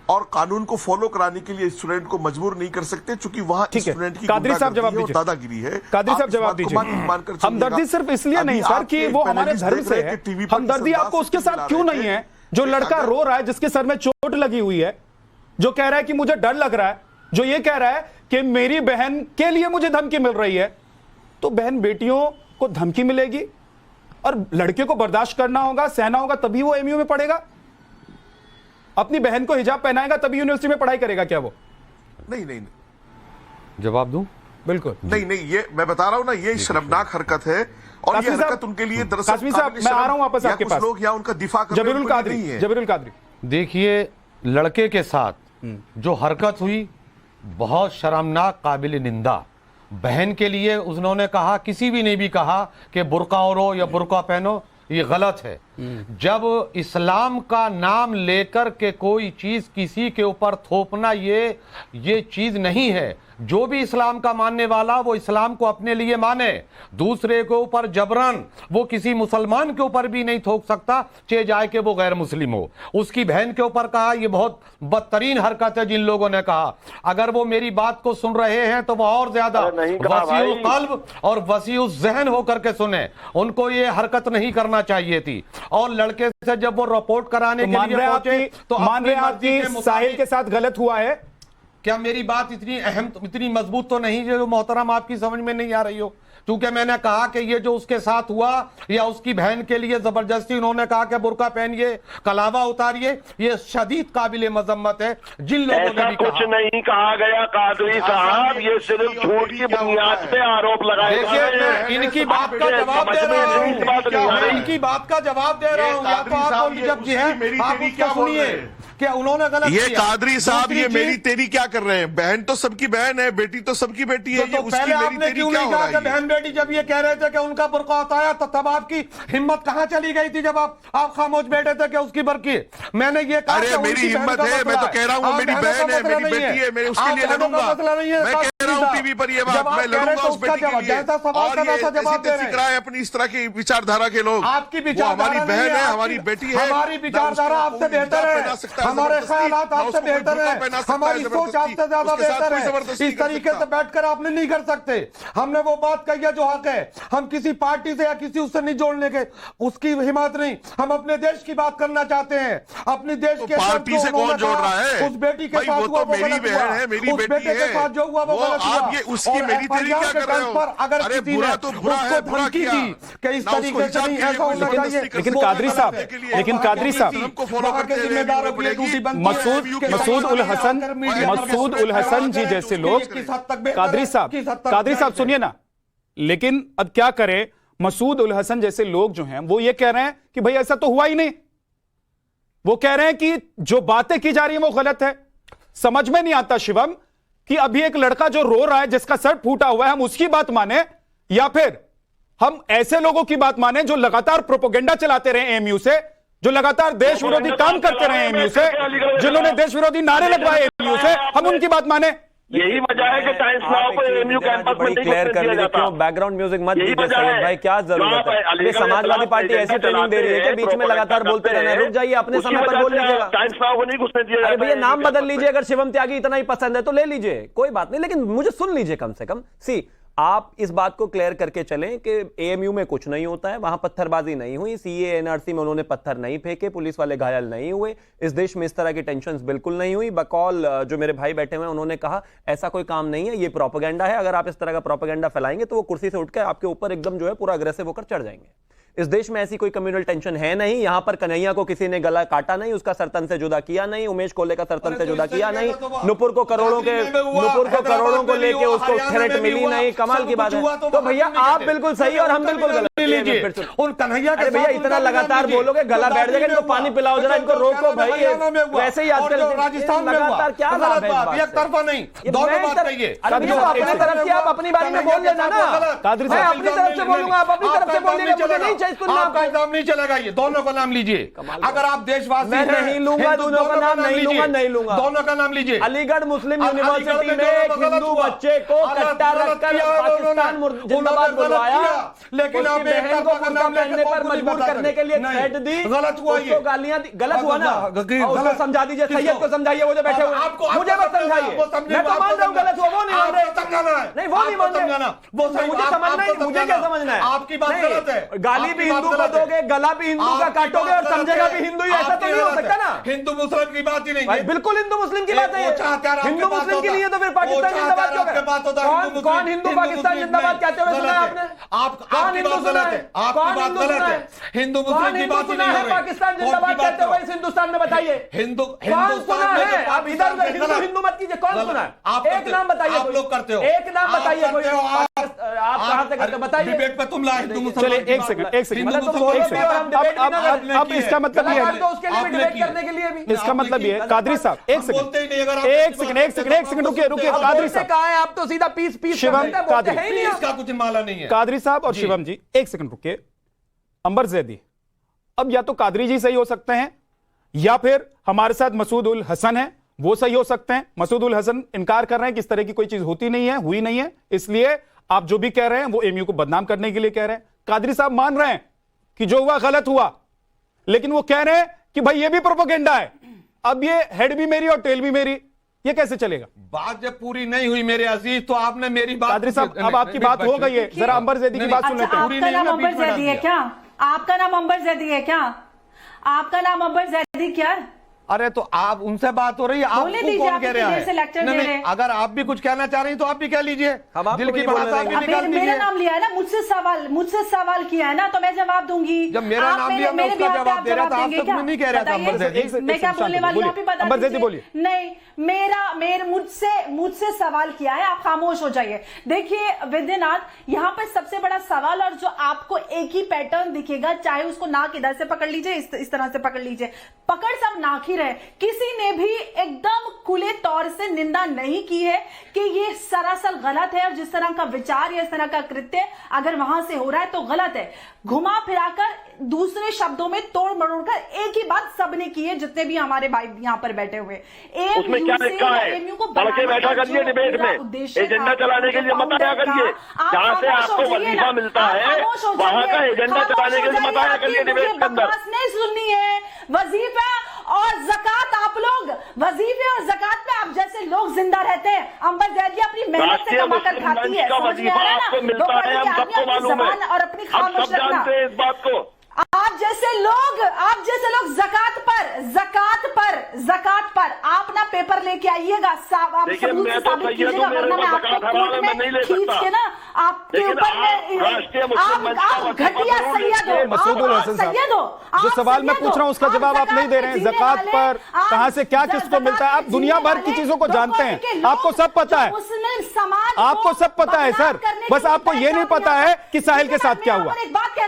और कानून को फॉलो कराने के लिए स्टूडेंट को मजबूर नहीं कर सकते, क्योंकि वहां स्टूडेंट की कादरी साहब जवाब दीजिए, दादागिरी है। कादरी साहब जवाब दीजिए। हमदर्दी सिर्फ इसलिए नहीं सर कि वो हमारे धर्म से है, हमदर्दी आपको उसके साथ क्यों नहीं है जो लड़का रो रहा है, जिसके सर में चोट लगी हुई है, जो कह रहा है कि मुझे डर लग रहा है, जो ये कह रहा है कि मेरी बहन के लिए मुझे धमकी मिल रही है? तो बहन बेटियों को धमकी मिलेगी और लड़के को बर्दाश्त करना होगा, सहना होगा, तभी वो एएमयू में पढ़ेगा। अपनी बहन को हिजाब पहनाएगा तभी यूनिवर्सिटी में पढ़ाई करेगा क्या वो? नहीं। जवाब दूं? बिल्कुल नहीं, ये मैं बता रहा हूं ना, ये शर्मनाक हरकत है, और ये हरकत उनके लिए दरअसल कासमी साहब, मैं आ रहा हूं वापस आपके पास। लोग यहाँ उनका दिफा कर जबीरुल कादरी, देखिए, लड़के के साथ जो हरकत हुई बहुत शर्मनाक, काबिल निंदा। बहन के लिए उन्होंने कहा, किसी भी ने भी कहा कि बुर्का ओढ़ो या बुर्का पहनो, ये गलत है। जब इस्लाम का नाम लेकर के कोई चीज किसी के ऊपर थोपना, ये चीज नहीं है। जो भी इस्लाम का मानने वाला वो इस्लाम को अपने लिए माने, दूसरे के ऊपर जबरन वो किसी मुसलमान के ऊपर भी नहीं थोप सकता, चाहे जाए कि वो गैर मुस्लिम हो। उसकी बहन के ऊपर कहा, ये बहुत बदतरीन हरकत है जिन लोगों ने कहा। अगर वो मेरी बात को सुन रहे हैं तो वो और ज्यादा वसीउ कल्ब और वसीउ ज़हन होकर के सुने, उनको ये हरकत नहीं करना चाहिए थी। और लड़के से जब वो रिपोर्ट कराने के लिए पहुंचे तो मान रहे आपकी साहिल के साथ गलत हुआ है क्या? मेरी बात इतनी अहम, इतनी मजबूत तो नहीं जो मोहतरम आपकी समझ में नहीं आ रही हो, क्योंकि मैंने कहा कि ये जो उसके साथ हुआ या उसकी बहन के लिए जबरदस्ती उन्होंने कहा कि बुर्का पहनिए, कलावा उतारिए, ये शदीद काबिल मजम्मत है। जिन लोगों ने भी कुछ नहीं कहा गया कादरी साहब, ये सिर्फ झूठ की बुनियाद पे आरोप लगाए गए हैं। इनकी बात का जवाब दे रहा हूँ, इनकी बात का जवाब दे रहा हूँ। या तो आप जब जी है आप उसको सुनिए क्या उन्होंने गलत ये किया। कादरी साहब ये मेरी तेरी क्या कर रहे हैं? बहन तो सबकी बहन है, बेटी तो सबकी बेटी है। तो पहले आपने क्यों नहीं कहा कि बहन बेटी? जब ये कह रहे थे कि उनका बुर्का उतारा तो तब आपकी हिम्मत कहाँ चली गई थी जब आप खामोश बैठे थे कि उसकी बरकी? मैंने ये कहा अरे मेरी हिम्मत है, मैं तो कह रहा हूँ मेरी बहन है, मेरी बेटी है, मैं उसके लिए लड़ूंगा। मैं कह रहा हूँ टीवी पर ये बात, मैं लड़ूंगा उस बेटी के लिए। और ये अपनी इस तरह की विचारधारा के लोग, आपकी विचारधारा हमारी बहन है, हमारी बेटी है, हमारी विचारधारा आपसे बेहतर है, हमारे ख्यालात आपसे बेहतर है, हमारी सोच आपसे ज्यादा बेहतर है। इस तरीके से बैठकर आपने नहीं कर सकते। हमने वो बात कही है जो हक है, हम किसी पार्टी से या किसी उससे नहीं जोड़ने के उसकी हिमायत नहीं, हम अपने देश की बात करना चाहते हैं। अपने देश के पार्टी से कौन जोड़ रहा है? उस बेटी के साथ वो तो मेरी बहन है, मेरी बेटी है, के साथ जो हुआ वो गलत हुआ। आप ये उसकी मेरी तेरी क्या कर रहे हो? अगर अरे किसी बुरा ने तो बुरा है, बुरा धमकी किया दी कि इस तरीके से नहीं ऐसा होना चाहिए। लेकिन कादरी साहब, लेकिन कादरी साहब, मसूद उल हसन जी जैसे लोग, कादरी साहब सुनिए ना, लेकिन अब क्या करें? मसूद उल हसन जैसे लोग जो हैं वो ये कह रहे हैं कि भाई ऐसा तो हुआ ही नहीं। वो कह रहे हैं कि जो बातें की जा रही हैं वो गलत है। समझ में नहीं आता शिवम कि अभी एक लड़का जो रो रहा है, जिसका सर फूटा हुआ है, हम उसकी बात माने या फिर हम ऐसे लोगों की बात माने जो लगातार प्रोपेगेंडा चलाते रहे एएमयू से, जो लगातार देश विरोधी काम करते रहे एएमयू से, जिन्होंने देश विरोधी नारे लगवाए एएमयू से, हम उनकी बात माने। यही वजह है कि टाइम्स नाउ को एएमयू कैंपस में नहीं क्लियर कर लीजिए, क्यों बैकग्राउंड म्यूजिक मत दीजिए सैयद भाई, क्या जरूरत है? ये समाजवादी पार्टी ऐसी ट्रेनिंग दे रही है कि बीच में लगातार बोलते रहना। रुक जाइए, अपने समय पर बोल लीजिएगा। टाइम्स नाउ को नहीं घुसने दिया। अरे भैया नाम बदल लीजिए, अगर शिवम त्यागी इतना ही पसंद है तो ले लीजिए, कोई बात नहीं, लेकिन मुझे सुन लीजिए कम से कम। सी, आप इस बात को क्लियर करके चलें कि एएमयू में कुछ नहीं होता है, वहां पत्थरबाजी नहीं हुई, सीए एनआरसी में उन्होंने पत्थर नहीं फेंके, पुलिस वाले घायल नहीं हुए, इस देश में इस तरह की टेंशन्स बिल्कुल नहीं हुई। बकौल जो मेरे भाई बैठे हुए हैं उन्होंने कहा ऐसा कोई काम नहीं है, ये प्रोपेगेंडा है। अगर आप इस तरह का प्रोपेगेंडा फैलाएंगे तो वो कुर्सी से उठकर आपके ऊपर एकदम जो है पूरा अग्रेसिव होकर चढ़ जाएंगे। इस देश में ऐसी कोई कम्युनल टेंशन है नहीं। यहां पर कन्हैया को किसी ने गला काटा नहीं, उसका सरतन से जुदा किया नहीं, उमेश कोले का सरतन से जुदा किया नहीं, नुपुर को करोड़ों को लेके उसको थ्रेट मिली नहीं। कमाल की बात है। तो भैया आप बिल्कुल सही और हम बिल्कुल गलत। उन कन्हैया के भैया इतना लगातार बोलोगे गला बैठ जाएगा, इनको पानी पिलाओ जरा, इनको रोको भाई। वैसे ही आजकल राजस्थान में लगातार क्या लाभ है? एक तरफा नहीं, दोनों बात कहिए। अपनी तरफ से आप अपनी बारे में बोल लेना ना। मैं अपनी तरफ से बोलूंगा, आप अपनी तरफ से बोलिएगा, मुझे नहीं आपका नाम नहीं चलेगा। ये दोनों का नाम लीजिए। अगर आप देशवासी मैं नहीं लूंगा, दोनों का नाम नहीं लूंगा। दोनों का नाम लीजिए। अलीगढ़ मुस्लिम यूनिवर्सिटी में एक हिंदू बच्चे को कट्टा रखकर पाकिस्तान जिंदाबाद बुलवाया, लेकिन उसकी बहन को बुर्का पहनने पर मजबूर करने के लिए थ्रेट दी, गलत हुआ, उसको गालियां दी। गलत हुआ ना, उसको समझा दीजिए, सैयद को समझाइए, वो जो बैठे हुए मुझे मत समझाइए। मैं तो मान रहा हूँ गलत हुआ, वो नहीं मान रहे, नहीं वो नहीं मान रहे, मुझे समझना है, मुझे क्या समझना है? आपकी बात गलत है। गाली भी हिंदू को दोगे, गला भी हिंदू का काटोगे और समझेगा भी हिंदू ही, ऐसा तो नहीं हो सकता ना। हिंदू मुस्लिम की बात ही नहीं है। बिल्कुल हिंदू मुस्लिम की बात है। हिंदू मुस्लिम के लिए तो फिर पाकिस्तान जिंदाबाद क्यों है? कौन हिंदू पाकिस्तान जिंदाबाद कहते हुए सुना है आपने? कौन हिंदू सुना है? कौन हिंदू सुना है? हिंदू मुस्लिम की बात सुना है पाकिस्तान जिंदाबाद कहते हुए इस हिंदुस्तान में? बताइए हिंदू कौन सुना है? आप इधर हिंदू मत कीजिए, कौन सुना है? एक नाम बताइए। आप लोग करते हो, एक नाम बताइए। आप कहां से करते बताइए। डिबेट पे तुम लाए हिंदू मुस्लिम। चलिए एक सेकंड अब इसका मतलब ये है, उसके लिए भी डिबेट करने के लिए भी इसका मतलब ये है कादरी साहब, एक सेकंड रुकिए कादरी साहब, कहा है आप तो सीधा पीस शिवम कादरी, इसका कुछ माला नहीं है। कादरी साहब और शिवम जी एक सेकंड रुकिए। अंबर जैदी, अब या तो कादरी जी सही हो सकते हैं या फिर हमारे साथ मसूद उल हसन है वो सही हो सकते हैं। मसूद उल हसन इनकार कर रहे हैं कि इस तरह की कोई चीज होती नहीं है, हुई नहीं है, इसलिए आप जो भी कह रहे हैं वो एमयू को बदनाम करने के लिए कह रहे हैं। कादरी साहब मान रहे हैं कि जो हुआ गलत हुआ, लेकिन वो कह रहे हैं कि भाई ये भी प्रोपेगेंडा है, अब ये हेड भी मेरी और टेल भी मेरी, ये कैसे चलेगा? बात जब पूरी नहीं हुई मेरे अजीज, तो आपने मेरी बात, कादरी साहब अब आपकी बात हो गई है, जरा अंबर जैदी की बात सुन लेते हैं। आपका नाम अंबर जैदी है क्या? आपका नाम अंबर जैदी है क्या? आपका नाम अंबर जैदी क्या? अरे तो आप उनसे बात हो रही है, आपको कौन कह रहा है? नहीं, अगर आप भी कुछ कहना चाह रही हैं तो आप भी कह लीजिए, दिल की बात आप भी निकाल दीजिए। मेरा नाम लिया है ना, मुझसे सवाल किया है ना, तो मैं जवाब दूंगी। जब मेरा नाम लिया मैं उसका जवाब दे रहा था, आप तक नहीं कह रहा था अंबर जैदी। मैं क्या बोलने वाली हूं, आप ही बता दीजिए। बोलिए। नहीं, मुझसे सवाल किया है, आप खामोश हो जाइए। देखिए विद्यानाथ, यहाँ पर सबसे बड़ा सवाल, और जो आपको एक ही पैटर्न दिखेगा, चाहे उसको नाक इधर से पकड़ लीजिए, इस तरह से पकड़ लीजिए, पकड़ सब नाक ही रहे। किसी ने भी एकदम खुले तौर से निंदा नहीं की है कि ये सरासर गलत है, और जिस तरह का विचार या इस तरह का कृत्य अगर वहां से हो रहा है तो गलत है। घुमा फिराकर दूसरे शब्दों में तोड़ मरोड़ कर एक ही बात सबने की है, जितने भी हमारे भाई यहाँ पर बैठे हुए। उसमें क्या लिखा है? तड़के बैठा करिए डिबेट में, एजेंडा चलाने के लिए मत आया करिए। जहाँ से आपको वजीफा मिलता है वहाँ का एजेंडा चलाने के लिए मत आया करिए डिबेट के अंदर। नहीं सुननी है। वजीफा और जकात, आप लोग वजीफे और जकात में आप जैसे लोग जिंदा रहते हैं। अंबर जैदी अपनी मेहनत से कमाकर खाती है, वजीफा आपको मिलता है, हम सबको मालूम है, और अपनी हम खामोश सब जानते हैं इस बात को। आप जैसे लोग जकात पर आप ना पेपर लेके आइएगा, आप सबूत से साबित कीजिएगा, वरना मैं आपको कोर्ट में खींच के ना आपके ऊपर में आप घटिया सैयद हो। मसूद उल हसन साहब, जो सवाल मैं पूछ रहा हूं उसका जवाब आप नहीं दे रहे हैं। जकात पर कहां से क्या किसको मिलता है, आप दुनिया भर की चीजों को जानते हैं, आपको सब पता है, आपको सब पता है सर, बस आपको ये नहीं पता है कि साहिल के साथ क्या हुआ,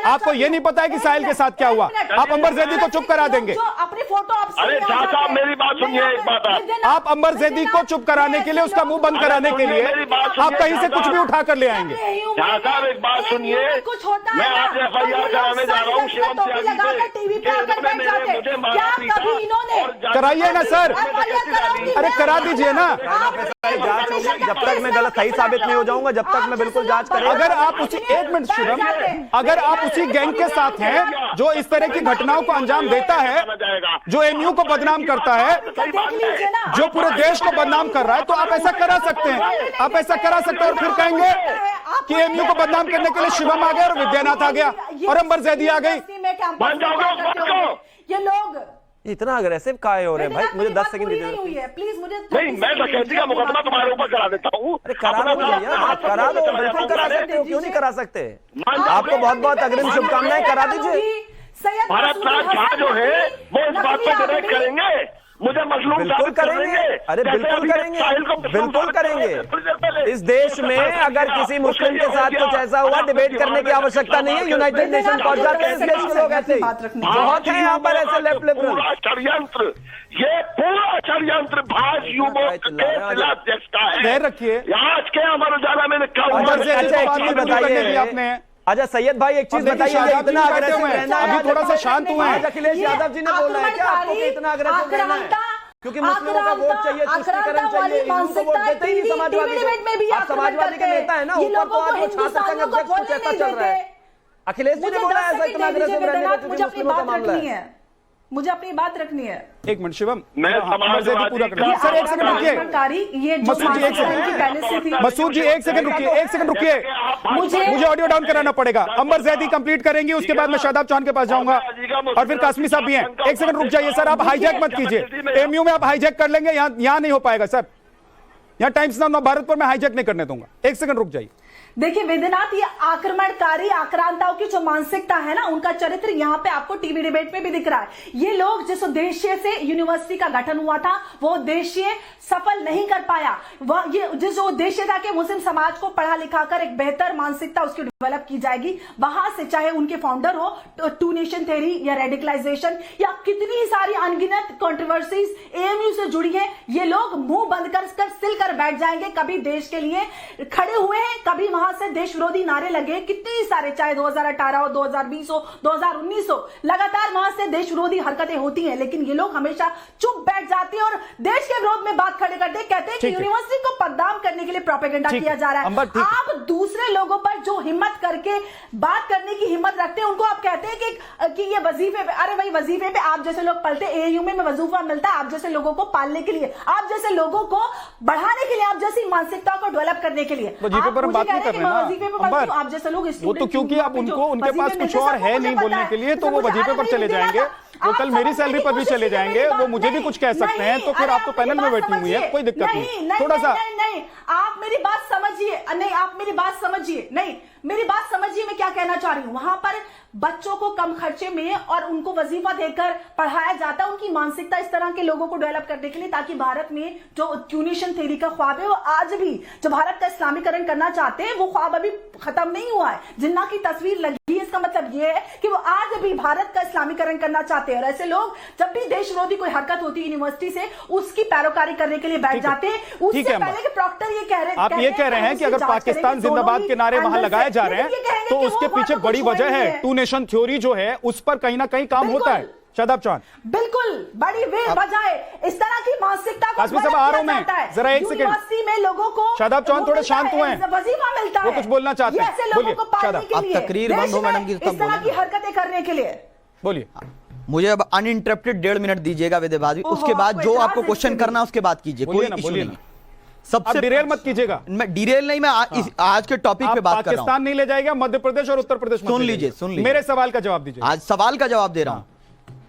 आपको ये नहीं पता है कि साहिल के साथ क्या हुआ। आप अंबर जैदी को चुप करा देंगे। अपनी फोटो अरे शाह साहब मेरी बात सुनिए, एक बात आप अंबर जैदी को चुप कराने के लिए, उसका मुंह बंद कराने के लिए आप कहीं से कुछ भी उठा कर ले आएंगे। शाह साहब एक बात सुनिए, मैं आज FIR कराने जा रहा हूँ शिवम त्यागी से, मुझे मारा पीटा, कराइए ना सर, अरे करा दीजिए ना। जांच होगी, जब तक मैं गलत सही साबित नहीं हो जाऊंगा, जब तक मैं बिल्कुल जांच करूंगा। अगर आप उसी, एक मिनट शिवम, अगर आप उसी गैंग के साथ हैं जो इस तरह की घटनाओं को अंजाम देता है, जो एमयू को बदनाम करता है, जो पूरे देश को बदनाम कर रहा है, तो आप ऐसा करा सकते हैं, आप ऐसा करा सकते हैं और फिर कहेंगे कि एमयू को बदनाम करने के लिए शिवम आ गया और विद्यानाथ आ गया और अंबर जैदी आ गई। ये लोग इतना अग्रेसिव काहे हो रहे हैं भाई? मुझे 10 सेकंड दीजिए प्लीज। मुझे नहीं, मैं डकैती का मुकदमा तुम्हारे ऊपर करा देता हूँ। अरे करा दो भैया, करा दो, बिल्कुल करा सकते हो, क्यों नहीं करा सकते? आपको बहुत बहुत अग्रिम शुभकामनाएं, करा दीजिए। भारत राज झा जो है वो इस बात पर डायरेक्ट करेंगे, मुझे मजलूम साबित करेंगे। अरे बिल्कुल करेंगे, बिल्कुल करेंगे। इस देश में अगर किसी मुस्लिम के साथ कुछ ऐसा हुआ, डिबेट करने की आवश्यकता नहीं है, यूनाइटेड नेशन पहुंच जाते हैं। इस देश के लोग ऐसे बहुत हैं यहाँ पर, ऐसे लेफ्ट लिबरल। षड्यंत्र, ये पूरा षड्यंत्र भाजयुमो के जिलाध्यक्ष का है। रखिए आज के अमर उजाला में लिखा हुआ। अच्छा एक चीज बताइए आपने, अच्छा सैयद भाई एक चीज बताइए, इतना अग्रेसिव रहना है, अभी थोड़ा सा शांत हुए हैं। अखिलेश यादव जी ने बोला है क्या आपको कि इतना अग्रेसिव रहना है? क्योंकि मुस्लिमों का वोट चाहिए, तुष्टीकरण चाहिए, हिंदू को वोट देते ही नहीं समाजवादी को। आप समाजवादी के नेता है ना, ऊपर तो आज वो छात्र संघ अध्यक्ष कुछ ऐसा चल रहा है। अखिलेश जी ने बोला है इतना अग्रेसिव रहने का, क्योंकि मुस्लिमों का मामला है। मुझे अपनी बात रखनी है। एक मिनट शिवम, मैं पूरा कर सर, एक सेकंड रुकिए। मसूद जी एक सेकंड, मसूद जी एक सेकंड रुकिए, एक सेकंड रुकिए, मुझे ऑडियो डाउन कराना पड़ेगा। अंबर जैदी कंप्लीट करेंगी, उसके बाद मैं शादाब चौहान के पास जाऊंगा और फिर कासमी साहब भी हैं। एक सेकंड रुक जाइए सर, आप हाईजैक मत कीजिए। एमयू में आप हाईजैक कर लेंगे, यहाँ नहीं हो पाएगा सर, यहाँ टाइम्स नाउ भारत पर मैं हाईजैक नहीं करने दूंगा। एक सेकंड रुक जाइए। देखिए वेदनाथ, ये आक्रमणकारी आक्रांताओं की जो मानसिकता है ना, उनका चरित्र यहाँ पे आपको टीवी डिबेट में भी दिख रहा है। ये लोग जिस उद्देश्य से यूनिवर्सिटी का गठन हुआ था, वो उद्देश्य सफल नहीं कर पाया। वह ये जिस उद्देश्य था कि मुस्लिम समाज को पढ़ा लिखा कर एक बेहतर मानसिकता उसकी डेवलप की जाएगी, वहां से चाहे उनके फाउंडर हो टू नेशन थ्योरी या रेडिकलाइजेशन या कितनी ही सारी अनगिनत कंट्रोवर्सीज एएमयू से जुड़ी है, ये लोग मुंह बंद कर सिल कर बैठ जाएंगे। कभी देश के लिए खड़े हुए हैं, कभी वहां वहां से देश विरोधी नारे लगे, कितने सारे, चाहे 2018 हो, 2020 हो, 2019 हो, लगातार वहां से देश विरोधी हरकतें होती हैं, लेकिन ये लोग हमेशा चुप बैठ जाते हैं और देश के विरोध में बात खड़े करते, कहते हैं कि यूनिवर्सिटी को बदनाम करने के लिए प्रोपेगेंडा किया जा रहा है। आप दूसरे लोगों पर जो हिम्मत करके बात करने की हिम्मत रखते हैं, उनको आप कहते हैं कि ये वजीफे पे, अरे भाई वजीफे पे आप जैसे लोग पलते, एएयू में वजीफा मिलता है आप जैसे लोगों को पालने के लिए, आप जैसे लोगों को बढ़ाने के लिए, आप जैसी मानसिकता को डेवलप करने के लिए। वजीफे पर बात नहीं कर रहे ना वजीफे पे पलते हो आप जैसे लोग, वो तो क्योंकि अब उनको उनके पास कुछ और है नहीं बोलने के लिए, तो वो वजीफे पर चले जाएंगे, वो कल मेरी सैलरी पर भी चले जाएंगे, वो मुझे भी कुछ कह सकते हैं, तो फिर आप तो पैनल में बैठी हुई है, कोई दिक्कत नहीं। थोड़ा सा नहीं, आप मेरी बात समझिए, नहीं आप मेरी बात समझिए, नहीं मेरी बात समझिए, मैं क्या कहना चाह रही हूं। वहां पर बच्चों को कम खर्चे में और उनको वजीफा देकर पढ़ाया जाता है, उनकी मानसिकता इस तरह के लोगों को डेवलप करने के लिए, ताकि भारत में जो ट्यूनिशन थ्योरी का ख्वाब है, वो आज भी जो भारत का इस्लामीकरण करना चाहते हैं, वो ख्वाब अभी खत्म नहीं हुआ है। जिन्ना की तस्वीर लगी, इसका मतलब ये है कि वो आज भी भारत का इस्लामीकरण करना चाहते हैं, और ऐसे लोग जब भी देश विरोधी कोई हरकत होती है यूनिवर्सिटी से, उसकी पैरोकारी करने के लिए बैठ जाते हैं। उससे पहले कि प्रॉक्टर ये कह रहे हैं, आप ये कह रहे हैं कि अगर पाकिस्तान जिंदाबाद के नारे वहां लगाए जा रहे हैं, तो उसके पीछे बड़ी वजह है टू नेशन थ्योरी जो है, उस पर कहीं ना कहीं काम होता है। शादाब चौहान, बिल्कुल बड़ी वजह है इस तरह की मानसिकता को सब आ रहा हूं मैं, जरा एक सेकंड, यूनिवर्सिटी में लोगों को शादाब चौहान थोड़े शांत हुए हैं, वजीफा मिलता है, वो कुछ बोलना चाहते हैं, बोलिए शादाब। अब तकरीर बंद हो मैडम की, इस तरह की हरकतें करने के लिए बोलिए। मुझे अब अनइंटरप्टेड 1.5 मिनट दीजिएगा विदेबाजी, उसके बाद जो आपको क्वेश्चन करना है उसके बाद कीजिए, कोई इशू नहीं। सबसे डिरेल मत कीजिएगा। मैं डिरेल नहीं, मैं आज के टॉपिक पे बात कर रहा हूं। पाकिस्तान नहीं ले जाएगा, मध्य प्रदेश और उत्तर प्रदेश सुन लीजिए, मेरे सवाल का जवाब दीजिए। आज सवाल का जवाब दे रहा हूं।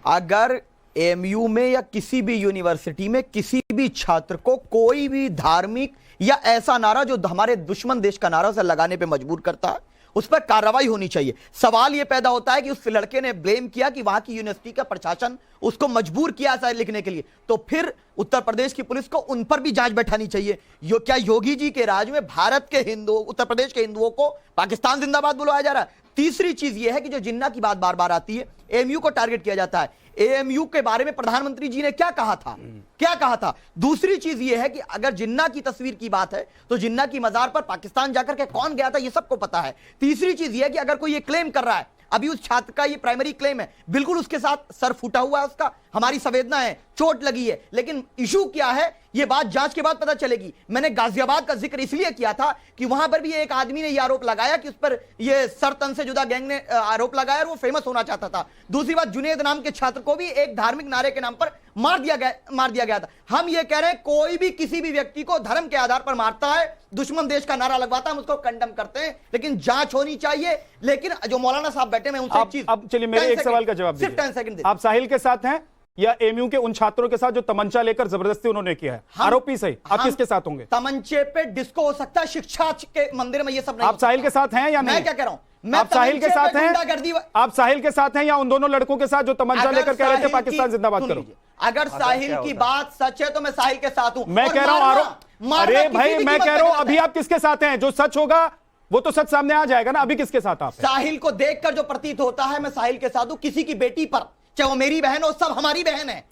अगर एएमयू में या किसी भी यूनिवर्सिटी में किसी भी छात्र को कोई भी धार्मिक या ऐसा नारा जो हमारे दुश्मन देश का नारा से लगाने पे मजबूर करता है, उस पर कार्रवाई होनी चाहिए। सवाल यह पैदा होता है कि उस लड़के ने ब्लेम किया कि वहां की यूनिवर्सिटी का प्रशासन उसको मजबूर किया ऐसा लिखने के लिए, तो फिर उत्तर प्रदेश की पुलिस को उन पर भी जांच बैठानी चाहिए। क्या योगी जी के राज में भारत के हिंदू, उत्तर प्रदेश के हिंदुओं को पाकिस्तान जिंदाबाद बुलवाया जा रहा है? तीसरी चीज यह है कि जो जिन्ना की बात बार बार आती है, एएमयू को टारगेट किया जाता है। एएमयू के बारे में प्रधानमंत्री जी ने क्या कहा था? दूसरी चीज यह है कि अगर जिन्ना की तस्वीर की बात है, तो जिन्ना की मजार पर पाकिस्तान जाकर के कौन गया था, यह सबको पता है। तीसरी चीज यह है कि अगर कोई ये क्लेम कर रहा है, अभी उस छात्र का ये प्राइमरी क्लेम है, बिल्कुल उसके साथ सर फूटा हुआ है उसका, हमारी संवेदना है, चोट लगी है, लेकिन इशू क्या है ये बात जांच के बाद पता चलेगी। मैंने गाजियाबाद का जिक्र इसलिए किया था कि वहां पर भी एक आदमी ने यह आरोप लगाया कि उस पर यह सर तन से जुदा गैंग ने आरोप लगाया और वो फेमस होना चाहता था। दूसरी बात, जुनेद नाम के छात्र को भी एक धार्मिक नारे के नाम पर मार दिया गया था। हम ये कह रहे हैं कोई भी किसी भी व्यक्ति को धर्म के आधार पर मारता है, दुश्मन देश का नारा लगवाता है, हम उसको कंडम करते हैं, लेकिन जांच होनी चाहिए। लेकिन जो मौलाना साहब बैठे, मैं उनसे एक चीज, अब चलिए मेरे एक सवाल का जवाब सिर्फ 10 सेकंड। आप साहिल के साथ हैं या एएमयू के उन छात्रों के साथ जो तमंचा लेकर जबरदस्ती उन्होंने किया है? आरोपी सही, आप किसके साथ होंगे? तमंचे पे डिस्को हो सकता है, शिक्षा के मंदिर में ये सब नहीं। आप साहिल के साथ हैं या नहीं? मैं क्या कह रहा हूं, आप साहिल के साथ हैं? आप साहिल के साथ हैं या उन दोनों लड़कों के साथ जो तमंचा लेकर कह रहे थे पाकिस्तान जिंदाबाद करो? अगर साहिल की बात सच है तो मैं साहिल के साथ हूं। मैं कह रहा हूं आरोप, अरे भाई मैं कह रहा हूं अभी आप किसके साथ हैं? जो सच होगा वो तो सच सामने आ जाएगा ना। अभी किसके साथ आप? साहिल को देखकर जो प्रतीत होता है मैं साहिल के साथ हूं। किसी की बेटी पर, चाहे वो मेरी बहन हो, सब हमारी बहन है।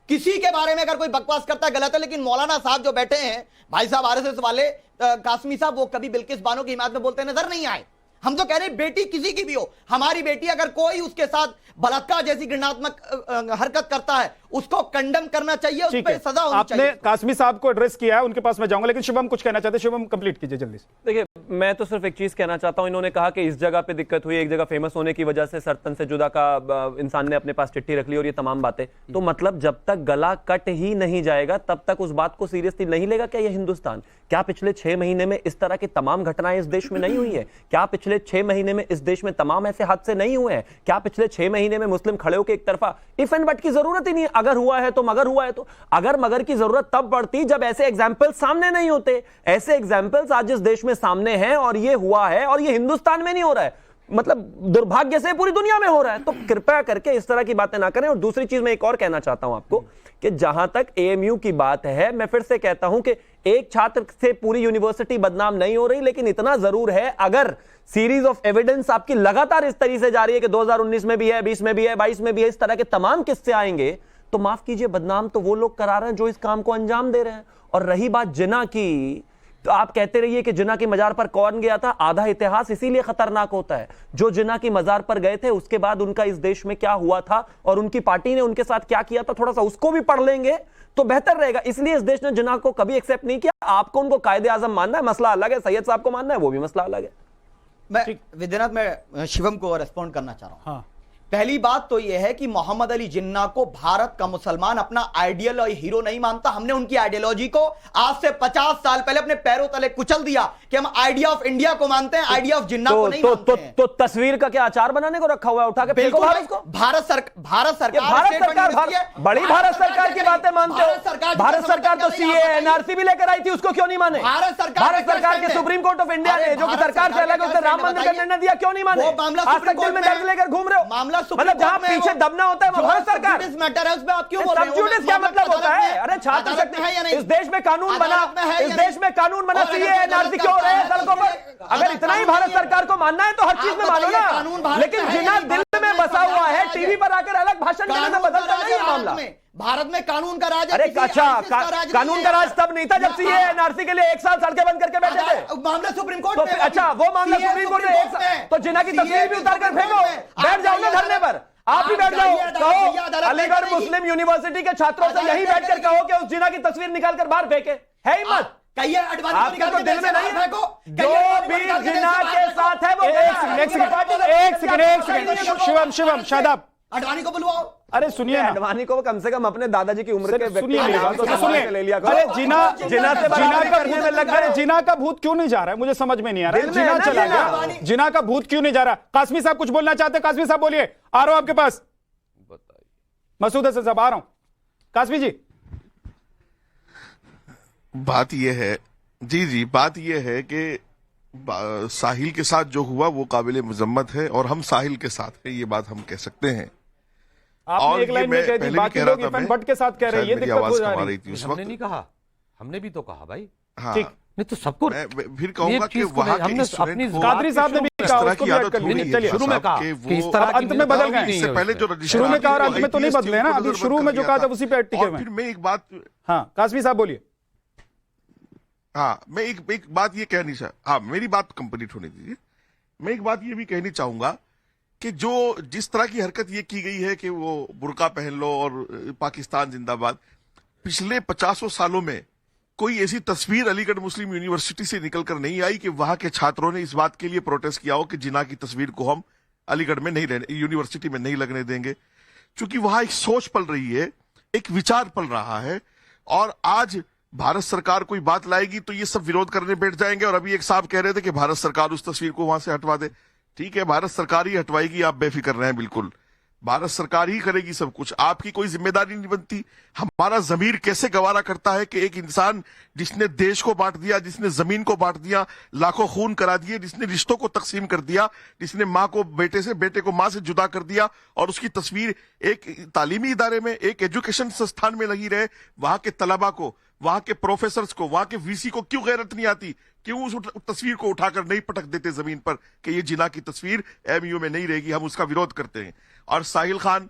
किसी के बारे में अगर कोई बकवास करता है गलत है, लेकिन मौलाना साहब जो बैठे हैं, भाई साहब आरएसएस वाले, कासमी साहब, वो कभी बिल्किस बानो की हिमायत में बोलते नजर नहीं आए। हम तो कह रहे हैं बेटी किसी की भी हो, हमारी बेटी, अगर कोई उसके साथ बलात्कार जैसी घृणात्मक हरकत करता है उसको कंडम करना चाहिए, उस पर सजा होनी चाहिए। आपने कासमी साहब को एड्रेस किया है, उनके पास मैं जाऊंगा, लेकिन शुभम कुछ कहना चाहते हैं। शुभम कंप्लीट कीजिए जल्दी से। देखिए, मैं तो सिर्फ एक चीज कहना चाहता हूं। इन्होंने कहा कि इस जगह पे दिक्कत हुई, एक जगह फेमस होने की वजह से सरतन से जुदा का इंसान ने अपने पास चिट्ठी रख ली और ये तमाम बातें, तो मतलब जब तक गला कट ही नहीं जाएगा तब तक उस बात को सीरियसली नहीं लेगा क्या ये हिंदुस्तान? क्या पिछले 6 महीने में इस तरह की तमाम घटनाएं इस देश में नहीं हुई है? क्या पिछले 6 महीने में इस देश में तमाम ऐसे हादसे नहीं हुए हैं? क्या पिछले 6 महीने में मुस्लिम खड़े होकर एक तरफा इफ एंड बट की जरूरत ही नहीं? अगर हुआ है तो मगर हुआ है, तो अगर मगर की जरूरत तब पड़ती जब ऐसे एग्जाम्पल सामने नहीं होते। ऐसे एग्जाम्पल्स आज इस देश में सामने हैं और ये हुआ है, और ये हिंदुस्तान में नहीं हो रहा है, मतलब दुर्भाग्य से पूरी दुनिया में हो रहा है। तो कृपया करके इस तरह की बातें ना करें। और दूसरी चीज मैं एक और कहना चाहता हूं आपको कि जहां तक एएमयू की बात है, मैं फिर से कहता हूं कि एक छात्र से पूरी यूनिवर्सिटी बदनाम नहीं हो रही, लेकिन इतना जरूर है, अगर सीरीज ऑफ एविडेंस आपकी लगातार इस तरीके से जा रही है कि 2019 में भी है, 20 में भी है, 22 में भी है, इस तरह के तमाम किस्से आएंगे, तो माफ कीजिए, बदनाम तो वो लोग करा रहे हैं जो इस काम को अंजाम दे रहे हैं। और रही बात जिना की, तो आप कहते रहिए कि जिन्ना की मजार पर कौन गया था, आधा इतिहास इसीलिए खतरनाक होता है। जो जिन्ना की मजार पर गए थे उसके बाद उनका इस देश में क्या हुआ था और उनकी पार्टी ने उनके साथ क्या किया था, थोड़ा सा उसको भी पढ़ लेंगे तो बेहतर रहेगा। इसलिए इस देश ने जिन्ना को कभी एक्सेप्ट नहीं किया। आपको उनको कायदे आजम मानना है, मसला अलग है, सैयद साहब को मानना है, वो भी मसला अलग है। मैं विद्यानाथ, मैं शिवम को रेस्पॉन्ड करना चाह रहा हूं। हाँ। पहली बात तो यह है कि मोहम्मद अली जिन्ना को भारत का मुसलमान अपना आइडियल और हीरो नहीं मानता। हमने उनकी आइडियोलॉजी को आज से 50 साल पहले अपने पैरों तले कुचल दिया कि हम आइडिया ऑफ इंडिया को मानते हैं, आइडिया ऑफ जिन्ना को नहीं मानते हैं। तो तस्वीर का क्या अचार बनाने को रखा हुआ है, उठा के फेंको बाहर उसको। भारत सरकार बड़ी भारत सरकार की बातें मानते हो। भारत सरकार तो सीए एनआरसी भी लेकर आई थी, उसको क्यों नहीं माने? भारत सरकार के सुप्रीम कोर्ट ऑफ इंडिया ने, जो कि सरकार से अलग, उसने राम मंदिर का निर्णय दिया, क्यों नहीं माने? आज तक दिल में दर्द लेकर घूम रहे हो। मामला मतलब जहां पीछे दबना होता है वो भारत सरकार। मैटर है, उसमें आप क्यों बोल रहे हो? सबजुडिस क्या मतलब होता है? अरे छात्र शक्ति है या नहीं? इस देश में कानून बना, इस देश में कानून बना, सीए एनआरसी क्यों रहे हैं सड़कों पर? अगर इतना ही भारत सरकार को मानना है तो हर चीज में मानो ना। लेकिन जिन्ना दिल में बसा हुआ है, टीवी पर आकर अलग भाषण देने में बदलता नहीं है मामला। भारत में कानून का राज है। अरे अच्छा, कानून का राज तब नहीं था जब सीए एनआरसी के लिए 1 साल सड़कें बंद करके बैठे थे। मामला सुप्रीम कोर्ट में। अच्छा, वो मामला सुप्रीम कोर्ट में, तो जिन्ना की तस्वीर भी उतार कर फेंको, बैठ जाओ ना धरने पर। आप भी बैठ जाओ, कहो अलीगढ़ मुस्लिम यूनिवर्सिटी के छात्रों से यही बैठकर कहो कि उस जिन्ना की तस्वीर निकालकर बाहर फेंके। है हिम्मत? आपके तो दिल में नहीं है। जो भी जिन्ना के साथ है वो एक सेकंड शिवम शादाब, अडवाणी को बुलवाओ। अरे सुनिए, अडवाणी को कम से कम अपने दादाजी की उम्र के सुनिए। अरे जिन्ना का भूत क्यों नहीं जा रहा है, मुझे समझ में नहीं आ रहा है। जिन्ना चला गया, जिन्ना का भूत क्यों नहीं जा रहा? कासमी साहब कुछ बोलना चाहते हैं? कासमी साहब बोलिए, आ रहा हूं आपके पास। मसूद हसन साहब आ रहा हूं। कासमी जी, बात यह है जी बात यह है कि साहिल के साथ जो हुआ वो काबिल मजम्मत है और हम साहिल के साथ है, ये बात हम कह सकते हैं। आपने एक लाइन में कह दी, बाकी लोग इरफान भट्ट के साथ कह रहे हैं, ये दिक्कत हो जा रही थी। हमने नहीं कहा, हमने भी तो कहा भाई। हाँ, ठीक, नहीं तो सबको फिर कहूंगा कि वहां के स्टूडेंट कादरी साहब ने भी कहा, उसको भी ऐड कर लीजिए। चलिए, शुरू में कहा कि इस तरह अंत में बदल गए। इससे पहले जो शुरू में कहा, अंत में तो नहीं बदले ना। अभी शुरू में जो कहा था उसी पे टिके हुए। फिर मैं एक बात, हाँ कासमी साहब बोलिए। हाँ, मैं एक बात ये कहनी हाँ, मेरी बात कंप्लीट होने दीजिए। मैं एक बात ये भी कहनी चाहूंगा कि जिस तरह की हरकत ये की गई है कि वो बुर्का पहन लो और पाकिस्तान जिंदाबाद, पिछले 50 सालों में कोई ऐसी तस्वीर अलीगढ़ मुस्लिम यूनिवर्सिटी से निकलकर नहीं आई कि वहां के छात्रों ने इस बात के लिए प्रोटेस्ट किया हो कि जिन्ना की तस्वीर को हम अलीगढ़ में नहीं रहने, यूनिवर्सिटी में नहीं लगने देंगे। क्योंकि वहां एक सोच पल रही है, एक विचार पल रहा है, और आज भारत सरकार कोई बात लाएगी तो ये सब विरोध करने बैठ जाएंगे। और अभी एक साहब कह रहे थे कि भारत सरकार उस तस्वीर को वहां से हटवा दे। ठीक है, भारत सरकार ही हटवाएगी, आप बेफिक्र रहें, बिल्कुल भारत सरकार ही करेगी सब कुछ, आपकी कोई जिम्मेदारी नहीं बनती। हमारा जमीर कैसे गवारा करता है कि एक इंसान जिसने देश को बांट दिया, जिसने जमीन को बांट दिया, लाखों खून करा दिए, जिसने रिश्तों को तकसीम कर दिया, जिसने माँ को बेटे से, बेटे को माँ से जुदा कर दिया, और उसकी तस्वीर एक तालीमी इदारे में, एक एजुकेशन संस्थान में लगी रहे, वहां के तलबा को, वहां के प्रोफेसर्स को, वहां के वीसी को क्यों गैरत नहीं आती? क्यों उस तस्वीर को उठाकर नहीं पटक देते जमीन पर कि ये जिन्ना की तस्वीर एमयू में नहीं रहेगी? हम उसका विरोध करते हैं। और साहिल खान,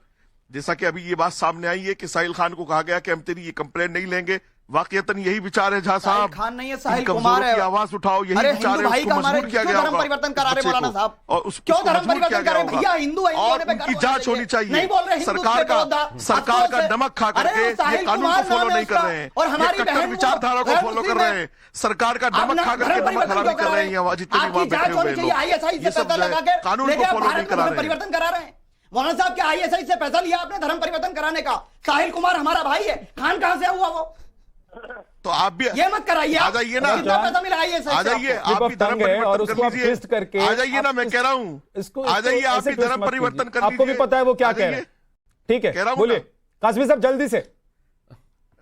जैसा कि अभी ये बात सामने आई है कि साहिल खान को कहा गया कि हम तेरी ये कंप्लेंट नहीं लेंगे, वाकईतन यही विचार है झा साहब? खान नहीं है, साहिल कुमार है। आवाज उठाओ, यही विचार है, उसको मजबूर किया गया धर्म परिवर्तन करा रहे मौलाना साहब, और क्यों धर्म परिवर्तन कर रहे भैया? हिंदू है, और उनकी जांच होनी चाहिए। सरकार का नमक खा करके ये कानून को फॉलो नहीं कर रहे हैं, और हमारी कट्टर विचारधारा को फॉलो कर रहे हैं। सरकार का नमक खा करके नमक खराबी कर रहे हैं जितने भी वहां बैठे हुए लोग, ये सब कानून को फॉलो नहीं करा रहे, परिवर्तन करा रहे हैं। मौलाना साहब क्या आईएसआई से पैसा लिया आपने धर्म परिवर्तन कराने का? साहिल कुमार हमारा भाई है, खान कहां से हुआ वो? तो आप भी ये मत कराइए, आ जाइए ना, कितना पैसा मिला आईएसआई? आ जाइए, आप भी धर्म परिवर्तन कर लीजिए, आ जाइए ना, मैं कह रहा हूँ, आ जाइए, आप भी धर्म परिवर्तन कर लीजिए। आपको भी पता है वो क्या कह रहे हैं। ठीक है, बोलिए कासमी साहब जल्दी से।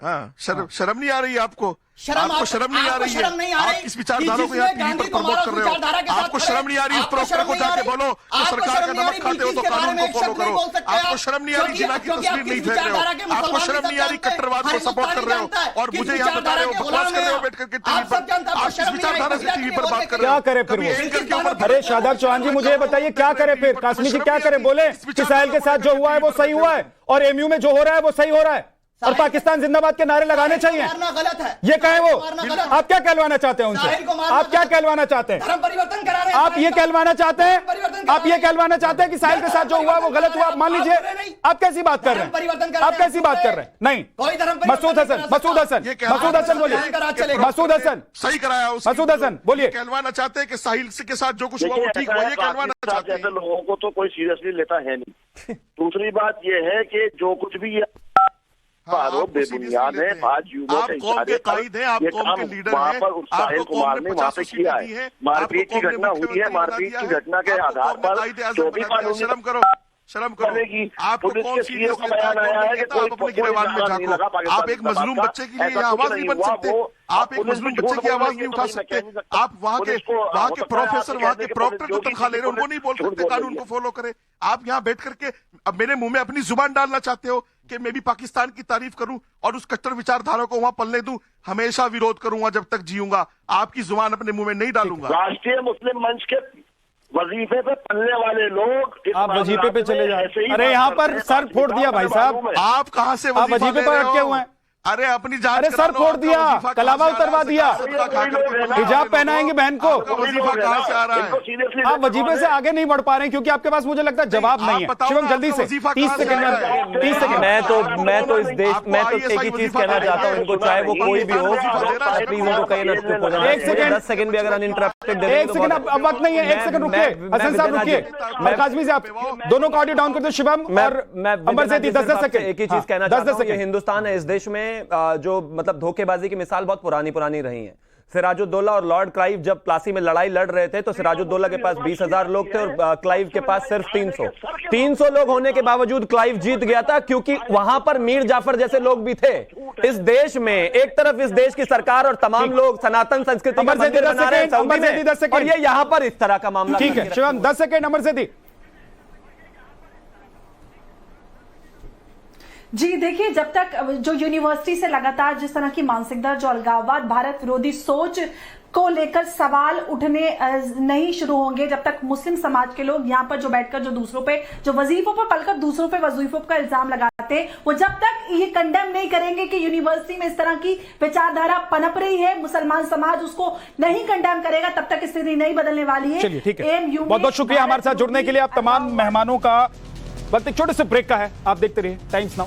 हाँ, शर्म नहीं आ रही आपको? आपको शर्म नहीं आ रही है? आप किस विचारधारा को यहाँ टीवी पर प्रमोट कर रहे हो? आपको शर्म नहीं आ रही? इस प्रोग्राम को जाके बोलो कि सरकार का नमक खाते हो तो कानून को फॉलो करो। आपको शर्म नहीं आ रही? जिन्ना की तस्वीर नहीं फेंक रहे हो? आपको शर्म नहीं आ रही? कट्टरवाद को सपोर्ट कर रहे हो और मुझे यहाँ बता रहे हो, बकवास कर रहे हो बैठ करके टीवी पर। आप किस विचारधारा से टीवी पर बात कर रहे हो? क्या करे फिर वो? अरे शादाब चौहान जी, मुझे बताइए क्या करे फिर? कासमी जी क्या करे? बोले कि साहिल के साथ जो हुआ है वो सही हुआ है और एमयू में जो हो रहा है वो सही हो रहा है। और पाकिस्तान जिंदाबाद के नारे लगाने चाहिए। गलत है, ये कहे वो, आप क्या कहलवाना चाहते हैं उनसे? आप क्या कहलवाना चाहते हैं? धर्म परिवर्तन करा रहे हैं। आप ये कहलवाना चाहते हैं? आप ये कहलवाना चाहते हैं कि साहिल के साथ जो हुआ वो गलत हुआ? मान लीजिए, आप कैसी बात कर रहे हैं? आप कैसी बात कर रहे हैं? नहीं, मसूद हसन बोलिए, मसूद हसन सही कराया उसने। मसूद हसन बोलिए। कहलवाना चाहते हैं कि साहिल के साथ जो कुछ हुआ वो ठीक हुआ, ये कहलवाना चाहते हैं। ऐसे लोगों को तो कोई सीरियसली लेता है नहीं। दूसरी बात ये है कि जो कुछ भी आरोप बेबुनियाद है। आज युवकों के इशारे पर ये काम वहाँ पर साहिल कुमार ने वहाँ पे किया है। मारपीट की घटना हुई है, मारपीट की घटना के आधार पर जो भी कानूनी शर्म करो। आपको कौन सीरियस लेता है? आया है कि आप अपने गिरबान में झांको। आप एक मजलूम बच्चे के लिए आवाज नहीं बन सकते। आप एक मजलूम बच्चे की आवाज नहीं उठा सकते। आप वहाँ के प्रोफेसर, वहाँ के प्रॉक्टर जो तनख्वाह ले रहे हैं उनको नहीं बोल सकते कानून को फॉलो करें। आप यहाँ बैठ करके अब मेरे मुंह में अपनी जुबान डालना चाहते हो कि मैं भी पाकिस्तान की तारीफ करूं और उस कट्टर विचारधारा को वहां पलने दूं। हमेशा विरोध करूंगा जब तक जीऊंगा। आपकी जुबान अपने मुंह में नहीं डालूंगा। राष्ट्रीय मुस्लिम मंच के वजीफे पे पलने वाले लोग आप वजीफे पे चले जाए। अरे यहाँ पर सर फोड़ दिया भाई साहब। आप कहाँ से वजीफे पर अटके हुए हैं? अरे अपनी जान। अरे सर फोड़ दिया, कलावा उतरवा दिया, हिजाब पहनाएंगे बहन को। वजीफा कहाँ से आ रहा है? आप वजीफे से आगे नहीं बढ़ पा रहे हैं क्योंकि आपके पास मुझे लगता है जवाब नहीं है। शिवम जल्दी से 30 सेकंड में 30 सेकंड। मैं तो इस देश में तो एक ही चीज कहना चाहता हूँ इनको, चाहे वो कोई भी हो, प्लीज उनको कहीं ना चुप हो जाना। 10 सेकंड भी अगर अनइंटरप्टेड दे। 1 सेकंड, अब वक्त नहीं है। 1 सेकंड रुकिए, हसन साहब रुकिए, और काजमी से आप दोनों को ऑडियो डाउन कर दो। शिवम और अंबर से 10 सेकंड। एक ही चीज कहना चाहता हूँ, हिंदुस्तान है, इस देश में जो मतलब धोखेबाजी की मिसाल बहुत पुरानी रही है। सिराजुद्दौला और लॉर्ड क्लाइव जब प्लासी में लड़ाई लड़ रहे थे तो सिराजुद्दौला के पास 20,000 लोग थे और क्लाइव के पास सिर्फ 300 लोग होने के बावजूद क्लाइव जीत गया था क्योंकि वहां पर मीर जाफर जैसे लोग भी थे। इस देश में एक तरफ इस देश की सरकार और तमाम लोग सनातन संस्कृति का मंदिर बना रहे हैं सऊदी में, और ये यहां पर इस तरह का मामला। ठीक है शिवम, 10 सेकंड अमर से दी। जी देखिए, जब तक जो यूनिवर्सिटी से लगातार जिस तरह की मानसिकता, जो अलगाववाद, भारत विरोधी सोच को लेकर सवाल उठने नहीं शुरू होंगे, जब तक मुस्लिम समाज के लोग यहाँ पर जो बैठकर जो दूसरों पे, जो वजीफों पर पलकर दूसरों पे वजीफों का इल्जाम लगाते हैं, वो जब तक ये कंडेम नहीं करेंगे कि यूनिवर्सिटी में इस तरह की विचारधारा पनप रही है, मुसलमान समाज उसको नहीं कंडेम करेगा, तब तक स्थिति नहीं बदलने वाली है। चलिए ठीक है, बहुत बहुत शुक्रिया हमारे साथ जुड़ने के लिए। आप तमाम मेहमानों का वक्त एक छोटे से ब्रेक का है, आप देखते रहिए टाइम्स नाउ।